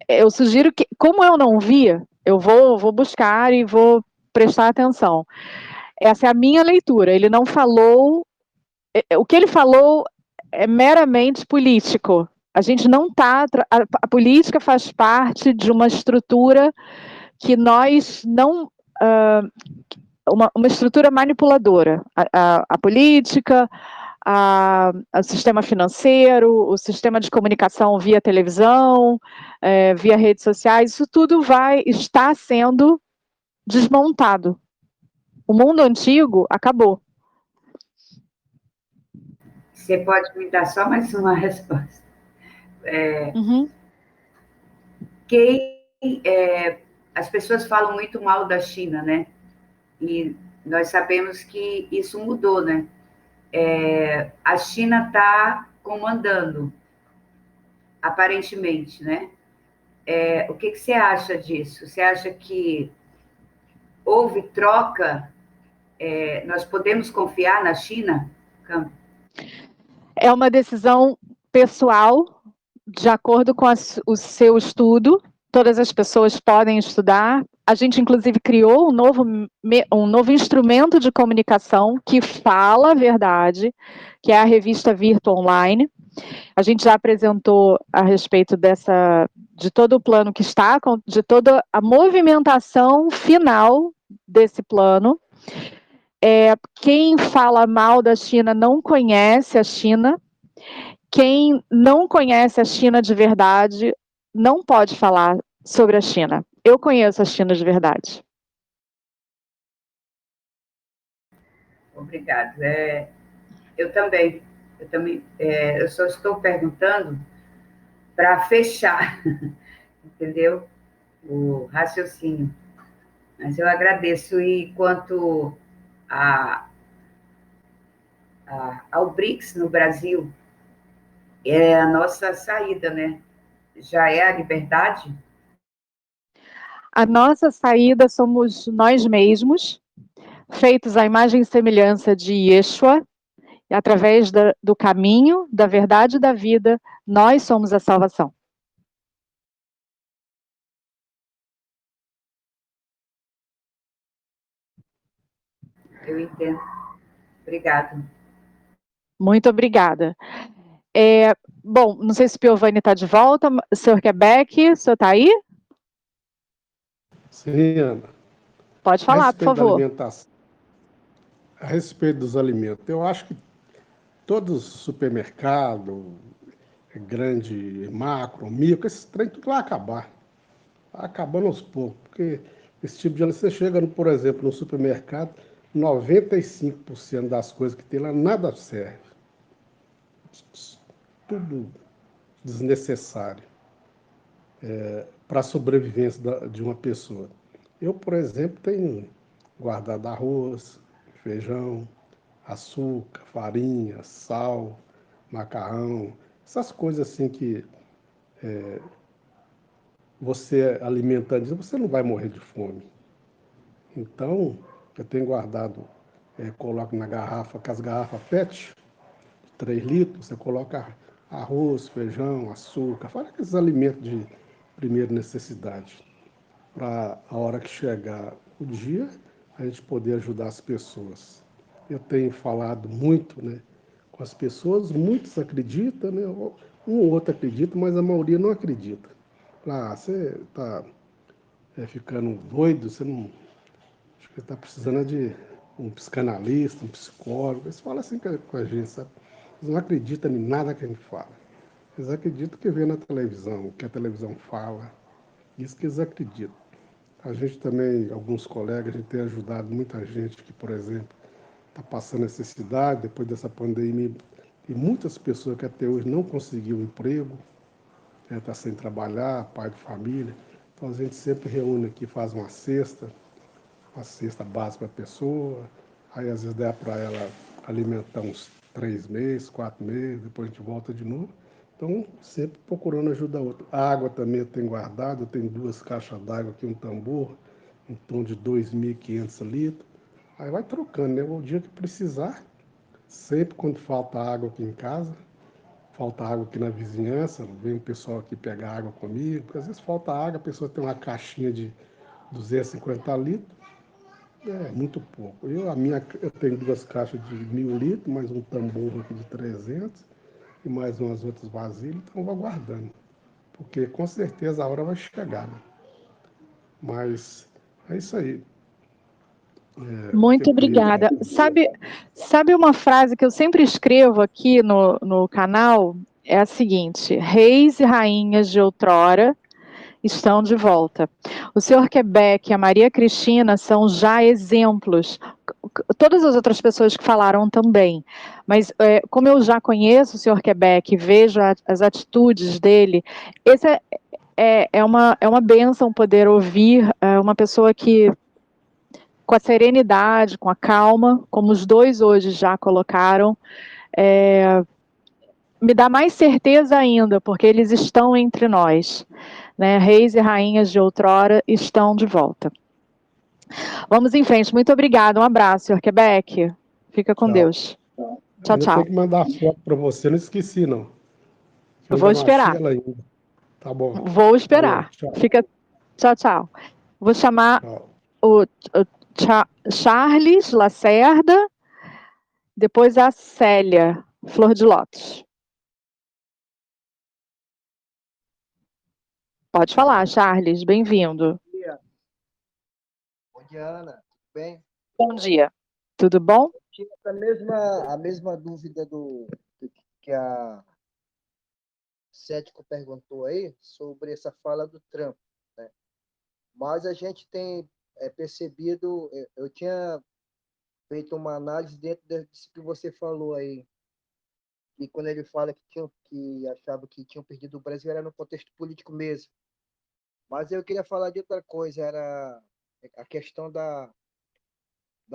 [SPEAKER 1] Eu sugiro que, como eu não vi, eu vou buscar e vou prestar atenção. Essa é a minha leitura. Ele não falou. O que ele falou é meramente político. A gente não está. A política faz parte de uma estrutura que nós não. Uma estrutura manipuladora. A política, o sistema financeiro, o sistema de comunicação via televisão, via redes sociais, isso tudo está sendo desmontado. O mundo antigo acabou.
[SPEAKER 5] Você pode me dar só mais uma resposta? Quem as pessoas falam muito mal da China, né? E nós sabemos que isso mudou, né? A China está comandando, aparentemente, né? O que você acha disso? Você acha que houve troca? Nós podemos confiar na China?
[SPEAKER 1] É uma decisão pessoal, de acordo com o seu estudo. Todas as pessoas podem estudar. A gente, inclusive, criou um novo instrumento de comunicação que fala a verdade, que é a revista Virtu Online. A gente já apresentou a respeito de todo o plano que está, de toda a movimentação final desse plano. Quem fala mal da China não conhece a China. Quem não conhece a China de verdade não pode falar sobre a China. Eu conheço a China de verdade.
[SPEAKER 5] Obrigada. Eu também. Eu só estou perguntando para fechar, entendeu? O raciocínio. Mas eu agradeço. E quanto ao BRICS no Brasil, é a nossa saída, né? Já é a liberdade?
[SPEAKER 1] A nossa saída somos nós mesmos, feitos à imagem e semelhança de Yeshua, e através do caminho, da verdade e da vida, nós somos a salvação.
[SPEAKER 5] Eu entendo. Obrigada.
[SPEAKER 1] Muito obrigada. Bom, não sei se o Piovani está de volta. O senhor Quebec, o senhor está aí?
[SPEAKER 6] Sim, Ana.
[SPEAKER 1] Pode falar, por favor.
[SPEAKER 6] A respeito dos alimentos, eu acho que todos os supermercados, grande, macro, micro, esse trem tudo vai acabar. Vai acabando aos poucos, porque esse tipo de alimento, você chega, por exemplo, no supermercado, 95% das coisas que tem lá, nada serve. Tudo desnecessário para a sobrevivência de uma pessoa. Eu, por exemplo, tenho guardado arroz, feijão, açúcar, farinha, sal, macarrão, essas coisas assim que você alimentando, você não vai morrer de fome. Então, eu tenho guardado, coloco na garrafa, com as garrafas PET, 3 litros, você coloca arroz, feijão, açúcar, fora aqueles alimentos de primeira necessidade, para a hora que chegar o dia, a gente poder ajudar as pessoas. Eu tenho falado muito, né, com as pessoas, muitos acreditam, né, um ou outro acredita, mas a maioria não acredita. Você está ficando doido, você não... Acho que está precisando de um psicanalista, um psicólogo. Eles falam assim com a gente, sabe? Eles não acreditam em nada que a gente fala. Eles acreditam que vê na televisão, o que a televisão fala. Isso que eles acreditam. A gente também, alguns colegas, a gente tem ajudado muita gente que, por exemplo, está passando necessidade depois dessa pandemia. E muitas pessoas que até hoje não conseguiram emprego, está sem trabalhar, pai de família. Então a gente sempre reúne aqui, faz uma cesta básica para a pessoa, aí às vezes dá para ela alimentar uns 3 meses, 4 meses, depois a gente volta de novo. Então, sempre procurando ajudar outro. A água também eu tenho guardado, eu tenho 2 caixas d'água aqui, um tambor, em torno de 2.500 litros. Aí vai trocando, né? O dia que precisar, sempre quando falta água aqui em casa, falta água aqui na vizinhança, vem o pessoal aqui pegar água comigo, porque às vezes falta água, a pessoa tem uma caixinha de 250 litros, muito pouco. Eu tenho 2 caixas de 1.000 litros, mais um tambor aqui de 300 e mais umas outras vasilhas, então eu vou guardando. Porque com certeza a hora vai chegar, né? Mas é isso aí.
[SPEAKER 1] Muito obrigada. Sabe uma frase que eu sempre escrevo aqui no canal? É a seguinte: reis e rainhas de outrora estão de volta. O senhor Quebec e a Maria Cristina são já exemplos. Todas as outras pessoas que falaram também. Mas como eu já conheço o senhor Quebec e vejo as atitudes dele, é uma bênção poder ouvir uma pessoa que, com a serenidade, com a calma, como os dois hoje já colocaram, me dá mais certeza ainda, porque eles estão entre nós, né? Reis e rainhas de outrora estão de volta. Vamos em frente. Muito obrigada. Um abraço, Sr. Quebec. Fica com
[SPEAKER 6] Tchau.
[SPEAKER 1] Deus. Tchau,
[SPEAKER 6] Ainda
[SPEAKER 1] tchau.
[SPEAKER 6] tem que mandar foto para você, não esqueci, não.
[SPEAKER 1] Eu
[SPEAKER 6] Eu
[SPEAKER 1] vou
[SPEAKER 6] ainda não achei
[SPEAKER 1] esperar.
[SPEAKER 6] ela ainda. Tá bom.
[SPEAKER 1] Vou
[SPEAKER 6] Falou,
[SPEAKER 1] esperar.
[SPEAKER 6] tchau.
[SPEAKER 1] Fica. Tchau, tchau. Vou chamar
[SPEAKER 6] Tchau.
[SPEAKER 1] o Charles Lacerda, depois a Célia Flor de Lótus. Pode falar, Charles. Bem-vindo.
[SPEAKER 7] Bom dia, Ana. Tudo bem?
[SPEAKER 1] Bom dia. Tudo bom?
[SPEAKER 7] Tive a mesma dúvida que a Cético perguntou aí sobre essa fala do Trump, né? Mas a gente tem percebido, eu tinha feito uma análise dentro disso que você falou aí, e quando ele fala que achava que tinham perdido o Brasil era no contexto político mesmo. Mas eu queria falar de outra coisa, era a questão da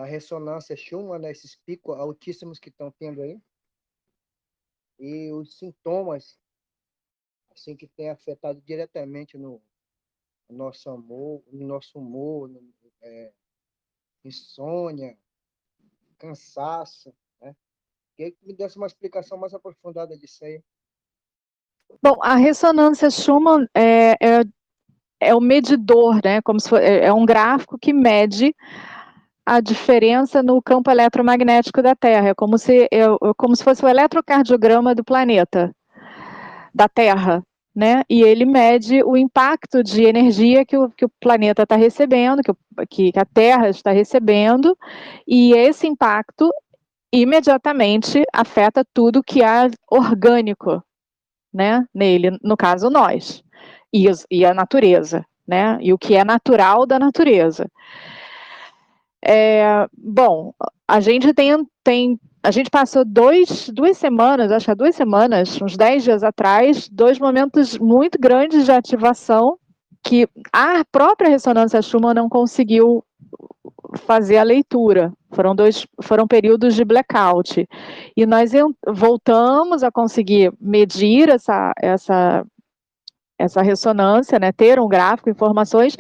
[SPEAKER 7] ressonância Schumann, né, esses picos altíssimos que estão tendo aí, e os sintomas assim que tem afetado diretamente no nosso amor, no nosso humor, insônia, cansaço, né? Queria que me desse uma explicação mais aprofundada disso aí.
[SPEAKER 1] Bom, a ressonância Schumann é o medidor, né? Como se for, é um gráfico que mede a diferença no campo eletromagnético da Terra. É como se fosse o eletrocardiograma do planeta, da Terra, né? E ele mede o impacto de energia que o planeta está recebendo, que a Terra está recebendo, e esse impacto imediatamente afeta tudo que é orgânico, né? Nele, no caso nós, e a natureza, né? E o que é natural da natureza. Bom, a gente a gente passou 2 semanas, acho que há 2 semanas, uns 10 dias atrás, 2 momentos muito grandes de ativação que a própria ressonância Schumann não conseguiu fazer a leitura. Foram períodos de blackout. E nós voltamos a conseguir medir essa ressonância, né, ter um gráfico, informações.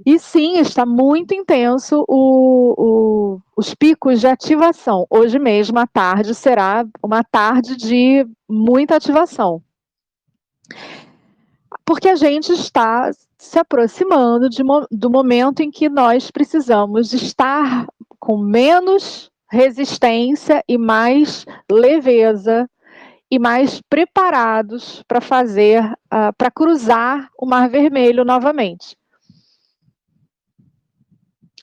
[SPEAKER 1] E sim, está muito intenso os picos de ativação. Hoje mesmo, à tarde, será uma tarde de muita ativação. Porque a gente está se aproximando do momento em que nós precisamos estar com menos resistência e mais leveza e mais preparados para para cruzar o Mar Vermelho novamente.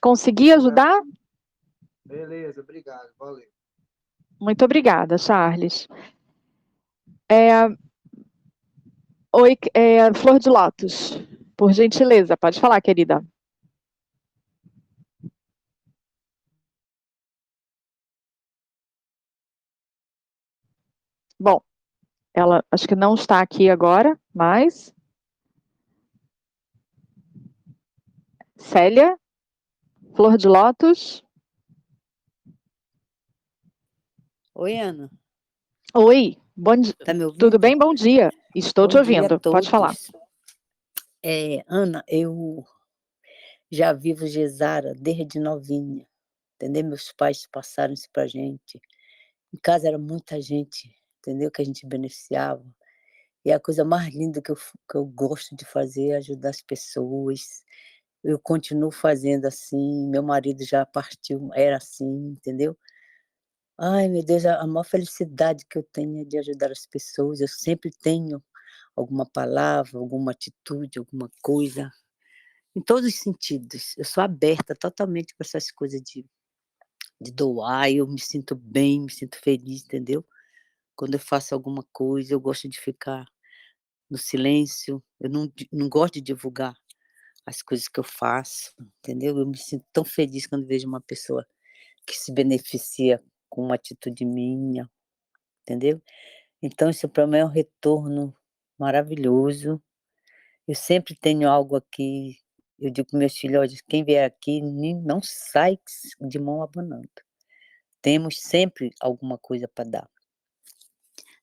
[SPEAKER 1] Consegui ajudar?
[SPEAKER 7] Beleza, obrigado, valeu.
[SPEAKER 1] Muito obrigada, Charles. Oi, Flor de Lótus, por gentileza, pode falar, querida. Bom, ela acho que não está aqui agora, mas... Célia, Flor de Lótus.
[SPEAKER 8] Oi, Ana.
[SPEAKER 1] Oi, bom dia.
[SPEAKER 8] Tá me ouvindo?
[SPEAKER 1] Tudo bem? Bom dia. Estou te ouvindo. Pode falar.
[SPEAKER 8] Ana, eu já vivo Gesara desde novinha, entendeu? Meus pais passaram isso pra gente. Em casa era muita gente, entendeu? Que a gente beneficiava. E a coisa mais linda que eu gosto de fazer é ajudar as pessoas. Eu continuo fazendo assim. Meu marido já partiu, era assim, entendeu? Ai, meu Deus, a maior felicidade que eu tenho é de ajudar as pessoas. Eu sempre tenho alguma palavra, alguma atitude, alguma coisa, em todos os sentidos. Eu sou aberta totalmente para essas coisas de doar, eu me sinto bem, me sinto feliz, entendeu? Quando eu faço alguma coisa, eu gosto de ficar no silêncio, eu não gosto de divulgar as coisas que eu faço, entendeu? Eu me sinto tão feliz quando vejo uma pessoa que se beneficia com uma atitude minha, entendeu? Então, isso para mim é um retorno maravilhoso. Eu sempre tenho algo aqui. Eu digo para meus filhos, olha, quem vier aqui não sai de mão abanando. Temos sempre alguma coisa para dar.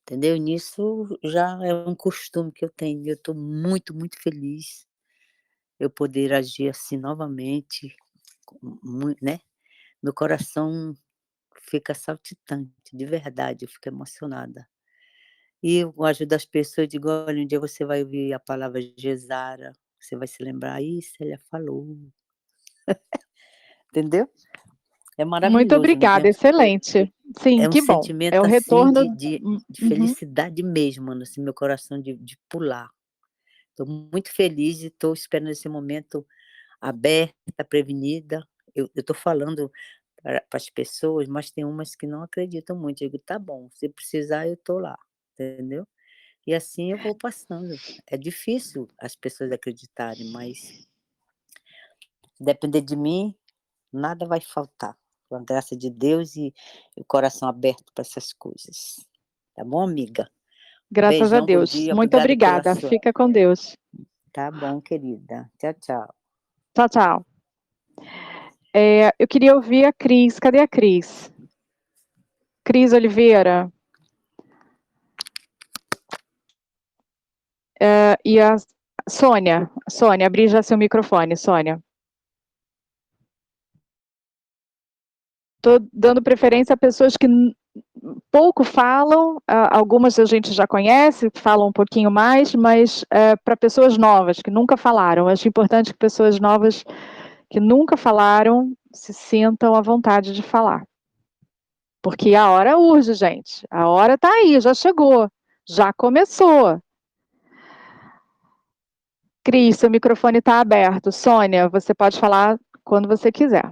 [SPEAKER 8] Entendeu? Nisso já é um costume que eu tenho. Eu estou muito, muito feliz eu poder agir assim novamente, né? Meu coração fica saltitante, de verdade, eu fico emocionada. E eu ajudo as pessoas, digo, olha, um dia você vai ouvir a palavra Gesara, você vai se lembrar, isso, ela falou. Entendeu? É
[SPEAKER 1] Muito
[SPEAKER 8] maravilhoso,
[SPEAKER 1] obrigada, excelente. Sim,
[SPEAKER 8] é um
[SPEAKER 1] que bom. É
[SPEAKER 8] sentimento
[SPEAKER 1] o
[SPEAKER 8] assim
[SPEAKER 1] retorno.
[SPEAKER 8] de
[SPEAKER 1] Uhum.
[SPEAKER 8] felicidade mesmo, mano, assim, meu coração de pular. Estou muito feliz e estou esperando esse momento aberta, prevenida. Eu estou falando para as pessoas, mas tem umas que não acreditam muito. Eu digo, tá bom, se precisar, eu estou lá, entendeu? E assim eu vou passando. É difícil as pessoas acreditarem, mas se depender de mim, nada vai faltar. Com a graça de Deus e o coração aberto para essas coisas. Tá bom, amiga?
[SPEAKER 1] Graças a
[SPEAKER 8] Beijão, bom
[SPEAKER 1] Deus.
[SPEAKER 8] dia.
[SPEAKER 1] Muito obrigada. Fica com Deus.
[SPEAKER 8] Tá bom, querida. Tchau, tchau.
[SPEAKER 1] Tchau, tchau. Eu queria ouvir a Cris. Cadê a Cris? Cris Oliveira. E a Sônia. Sônia, abri já seu microfone, Sônia. Estou dando preferência a pessoas que pouco falam, algumas a gente já conhece, falam um pouquinho mais, mas para pessoas novas, que nunca falaram. Acho importante que pessoas novas que nunca falaram se sintam à vontade de falar. Porque a hora urge, gente. A hora está aí, já chegou, já começou. Cris, seu microfone está aberto. Sônia, você pode falar quando você quiser.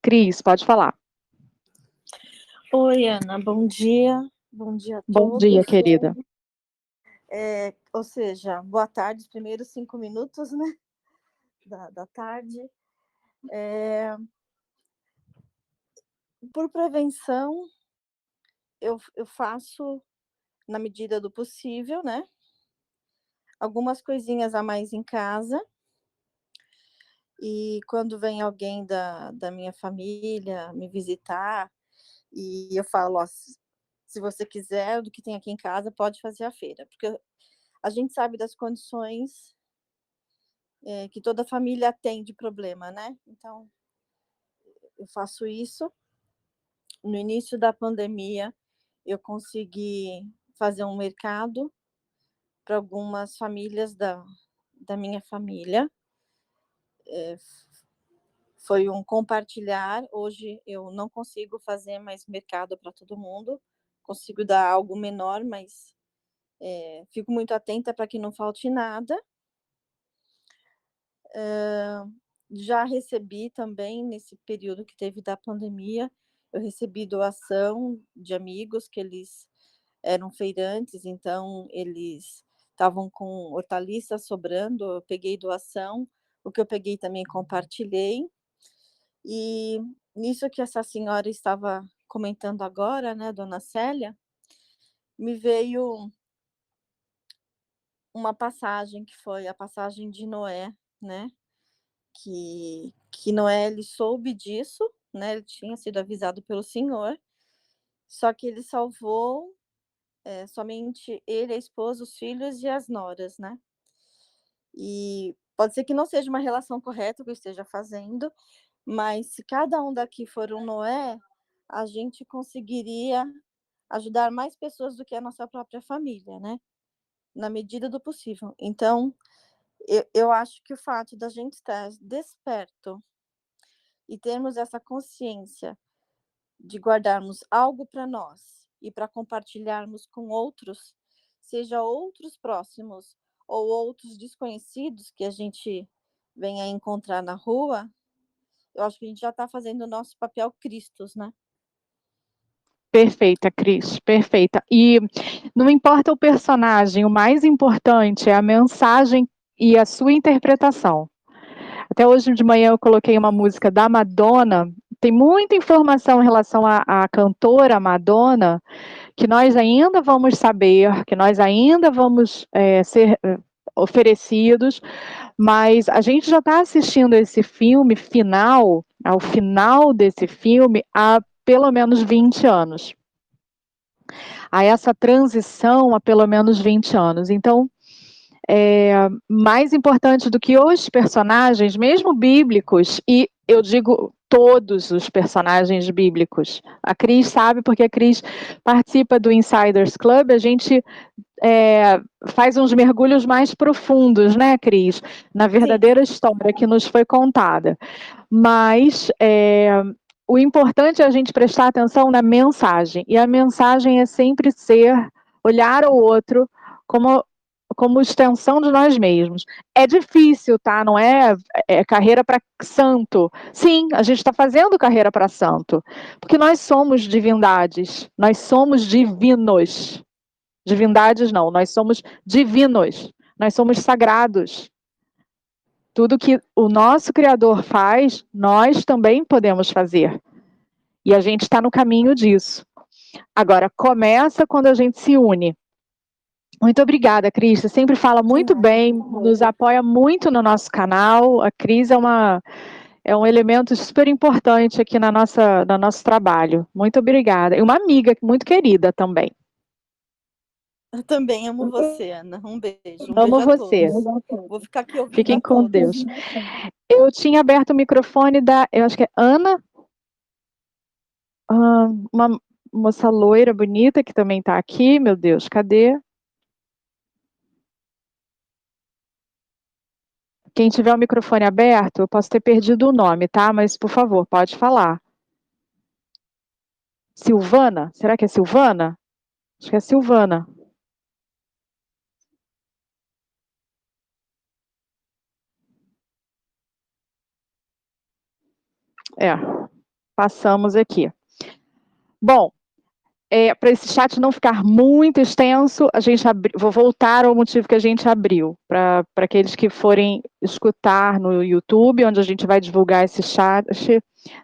[SPEAKER 1] Cris, pode falar.
[SPEAKER 9] Oi, Ana, bom dia. Bom dia a todos.
[SPEAKER 1] Bom dia, querida.
[SPEAKER 9] Ou seja, boa tarde, primeiros 5 minutos, né, da tarde. Por prevenção, eu faço, na medida do possível, né, algumas coisinhas a mais em casa. E quando vem alguém da minha família me visitar, e eu falo, ó, se você quiser, do que tem aqui em casa, pode fazer a feira. Porque a gente sabe das condições que toda família tem de problema, né? Então, eu faço isso. No início da pandemia, eu consegui fazer um mercado para algumas famílias da minha família. Foi um compartilhar. Hoje eu não consigo fazer mais mercado para todo mundo. Consigo dar algo menor, mas fico muito atenta para que não falte nada. Já recebi também, nesse período que teve da pandemia, eu recebi doação de amigos que eles eram feirantes, então eles estavam com hortaliças sobrando, eu peguei doação, o que eu peguei também compartilhei. E nisso que essa senhora estava comentando agora, né, dona Célia, me veio uma passagem que foi a passagem de Noé, né? Que Noé, ele soube disso, né? Ele tinha sido avisado pelo Senhor, só que ele salvou somente ele, a esposa, os filhos e as noras, né? E pode ser que não seja uma relação correta que eu esteja fazendo, mas se cada um daqui for um Noé, a gente conseguiria ajudar mais pessoas do que a nossa própria família, né? Na medida do possível. Então, eu acho que o fato da gente estar desperto e termos essa consciência de guardarmos algo para nós e para compartilharmos com outros, seja outros próximos ou outros desconhecidos que a gente venha encontrar na rua, eu acho que a gente já está fazendo o nosso papel Cristos, né?
[SPEAKER 1] Perfeita, Cris, perfeita. E não importa o personagem, o mais importante é a mensagem e a sua interpretação. Até hoje de manhã eu coloquei uma música da Madonna, tem muita informação em relação à cantora Madonna, que nós ainda vamos saber, que nós ainda vamos oferecidos, mas a gente já está assistindo esse filme final, ao final desse filme, há pelo menos 20 anos. A essa transição há pelo menos 20 anos. Então, mais importante do que os personagens, mesmo bíblicos, e eu digo todos os personagens bíblicos. A Cris sabe, porque a Cris participa do Insiders Club, a gente faz uns mergulhos mais profundos, né, Cris? Na verdadeira história que nos foi contada. Mas o importante é a gente prestar atenção na mensagem, e a mensagem é sempre olhar o outro como extensão de nós mesmos. É difícil, tá? Não é carreira para santo. Sim, a gente está fazendo carreira para santo, porque nós somos divindades, nós somos divinos. Divindades não, nós somos divinos, nós somos sagrados. Tudo que o nosso Criador faz, nós também podemos fazer. E a gente está no caminho disso. Agora, começa quando a gente se une. Muito obrigada, Cris. Você sempre fala muito bem, nos apoia muito no nosso canal. A Cris é um elemento super importante aqui no nosso trabalho. Muito obrigada. E uma amiga muito querida também.
[SPEAKER 9] Eu também amo você, Ana. Um beijo.
[SPEAKER 1] Amo
[SPEAKER 9] beijo
[SPEAKER 1] você.
[SPEAKER 9] Vou ficar aqui ouvindo.
[SPEAKER 1] Fiquem com Deus. Eu tinha aberto o microfone eu acho que é Ana, uma moça loira, bonita, que também está aqui. Meu Deus, cadê? Quem tiver o microfone aberto, eu posso ter perdido o nome, tá? Mas, por favor, pode falar. Silvana? Será que é Silvana? Acho que é Silvana. Passamos aqui. Bom, para esse chat não ficar muito extenso, vou voltar ao motivo que a gente abriu, para aqueles que forem escutar no YouTube, onde a gente vai divulgar esse chat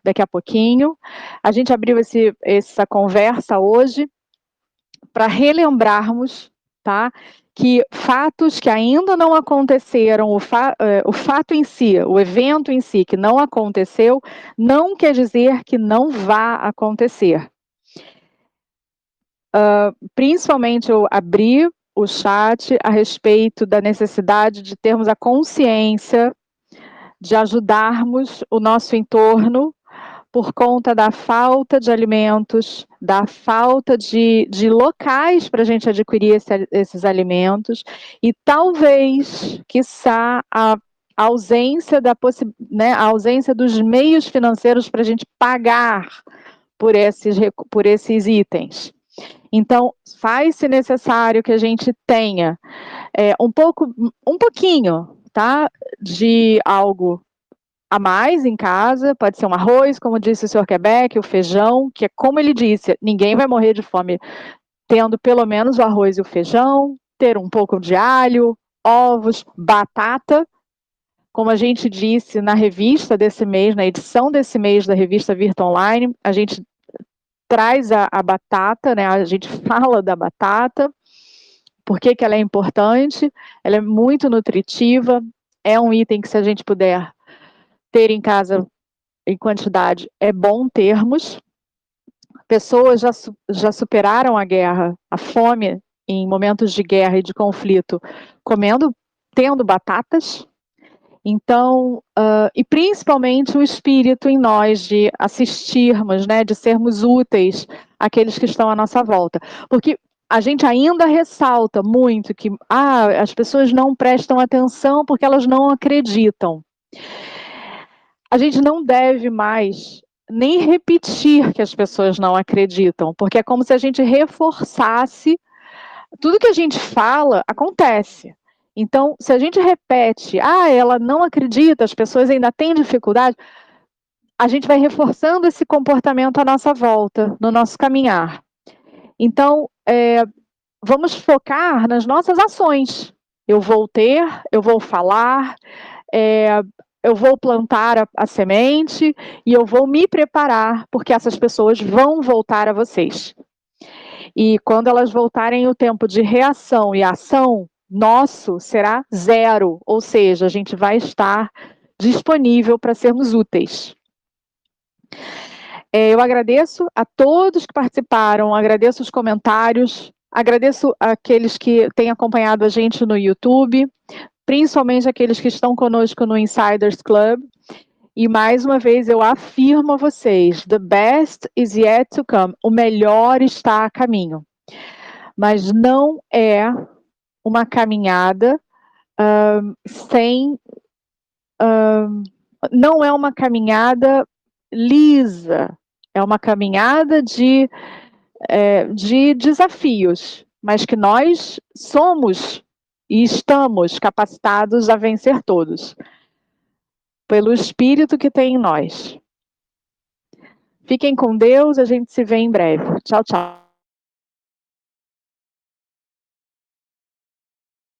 [SPEAKER 1] daqui a pouquinho. A gente abriu essa conversa hoje para relembrarmos, tá, que fatos que ainda não aconteceram, o fato em si, o evento em si que não aconteceu, não quer dizer que não vá acontecer. Principalmente eu abri o chat a respeito da necessidade de termos a consciência de ajudarmos o nosso entorno por conta da falta de alimentos, da falta de locais para a gente adquirir esses alimentos, e talvez, quiçá, a ausência a ausência dos meios financeiros para a gente pagar por esses itens. Então, faz-se necessário que a gente tenha um pouquinho, tá, de algo a mais em casa. Pode ser um arroz, como disse o Sr. Quebec, o feijão, que é como ele disse, ninguém vai morrer de fome tendo pelo menos o arroz e o feijão, ter um pouco de alho, ovos, batata, como a gente disse na revista desse mês, na edição desse mês da revista Virta Online, a gente traz a batata, né? A gente fala da batata, por que ela é importante, ela é muito nutritiva, é um item que, se a gente puder ter em casa em quantidade, é bom termos. Pessoas já superaram a guerra, a fome em momentos de guerra e de conflito, tendo batatas. Então, e principalmente o espírito em nós de assistirmos, né, de sermos úteis àqueles que estão à nossa volta. Porque a gente ainda ressalta muito que as pessoas não prestam atenção porque elas não acreditam. A gente não deve mais nem repetir que as pessoas não acreditam, porque é como se a gente reforçasse tudo que a gente fala, acontece. Então, se a gente repete, ela não acredita, as pessoas ainda têm dificuldade, a gente vai reforçando esse comportamento à nossa volta, no nosso caminhar. Então, vamos focar nas nossas ações. Eu vou falar, eu vou plantar a semente e eu vou me preparar, porque essas pessoas vão voltar a vocês. E quando elas voltarem o tempo de reação e ação, nosso será 0, ou seja, a gente vai estar disponível para sermos úteis. Eu agradeço a todos que participaram, agradeço os comentários, agradeço aqueles que têm acompanhado a gente no YouTube, principalmente aqueles que estão conosco no Insiders Club. E mais uma vez eu afirmo a vocês, the best is yet to come, o melhor está a caminho. Mas não é uma caminhada não é uma caminhada lisa, é uma caminhada de desafios, mas que nós somos e estamos capacitados a vencer todos, pelo Espírito que tem em nós. Fiquem com Deus, a gente se vê em breve. Tchau, tchau.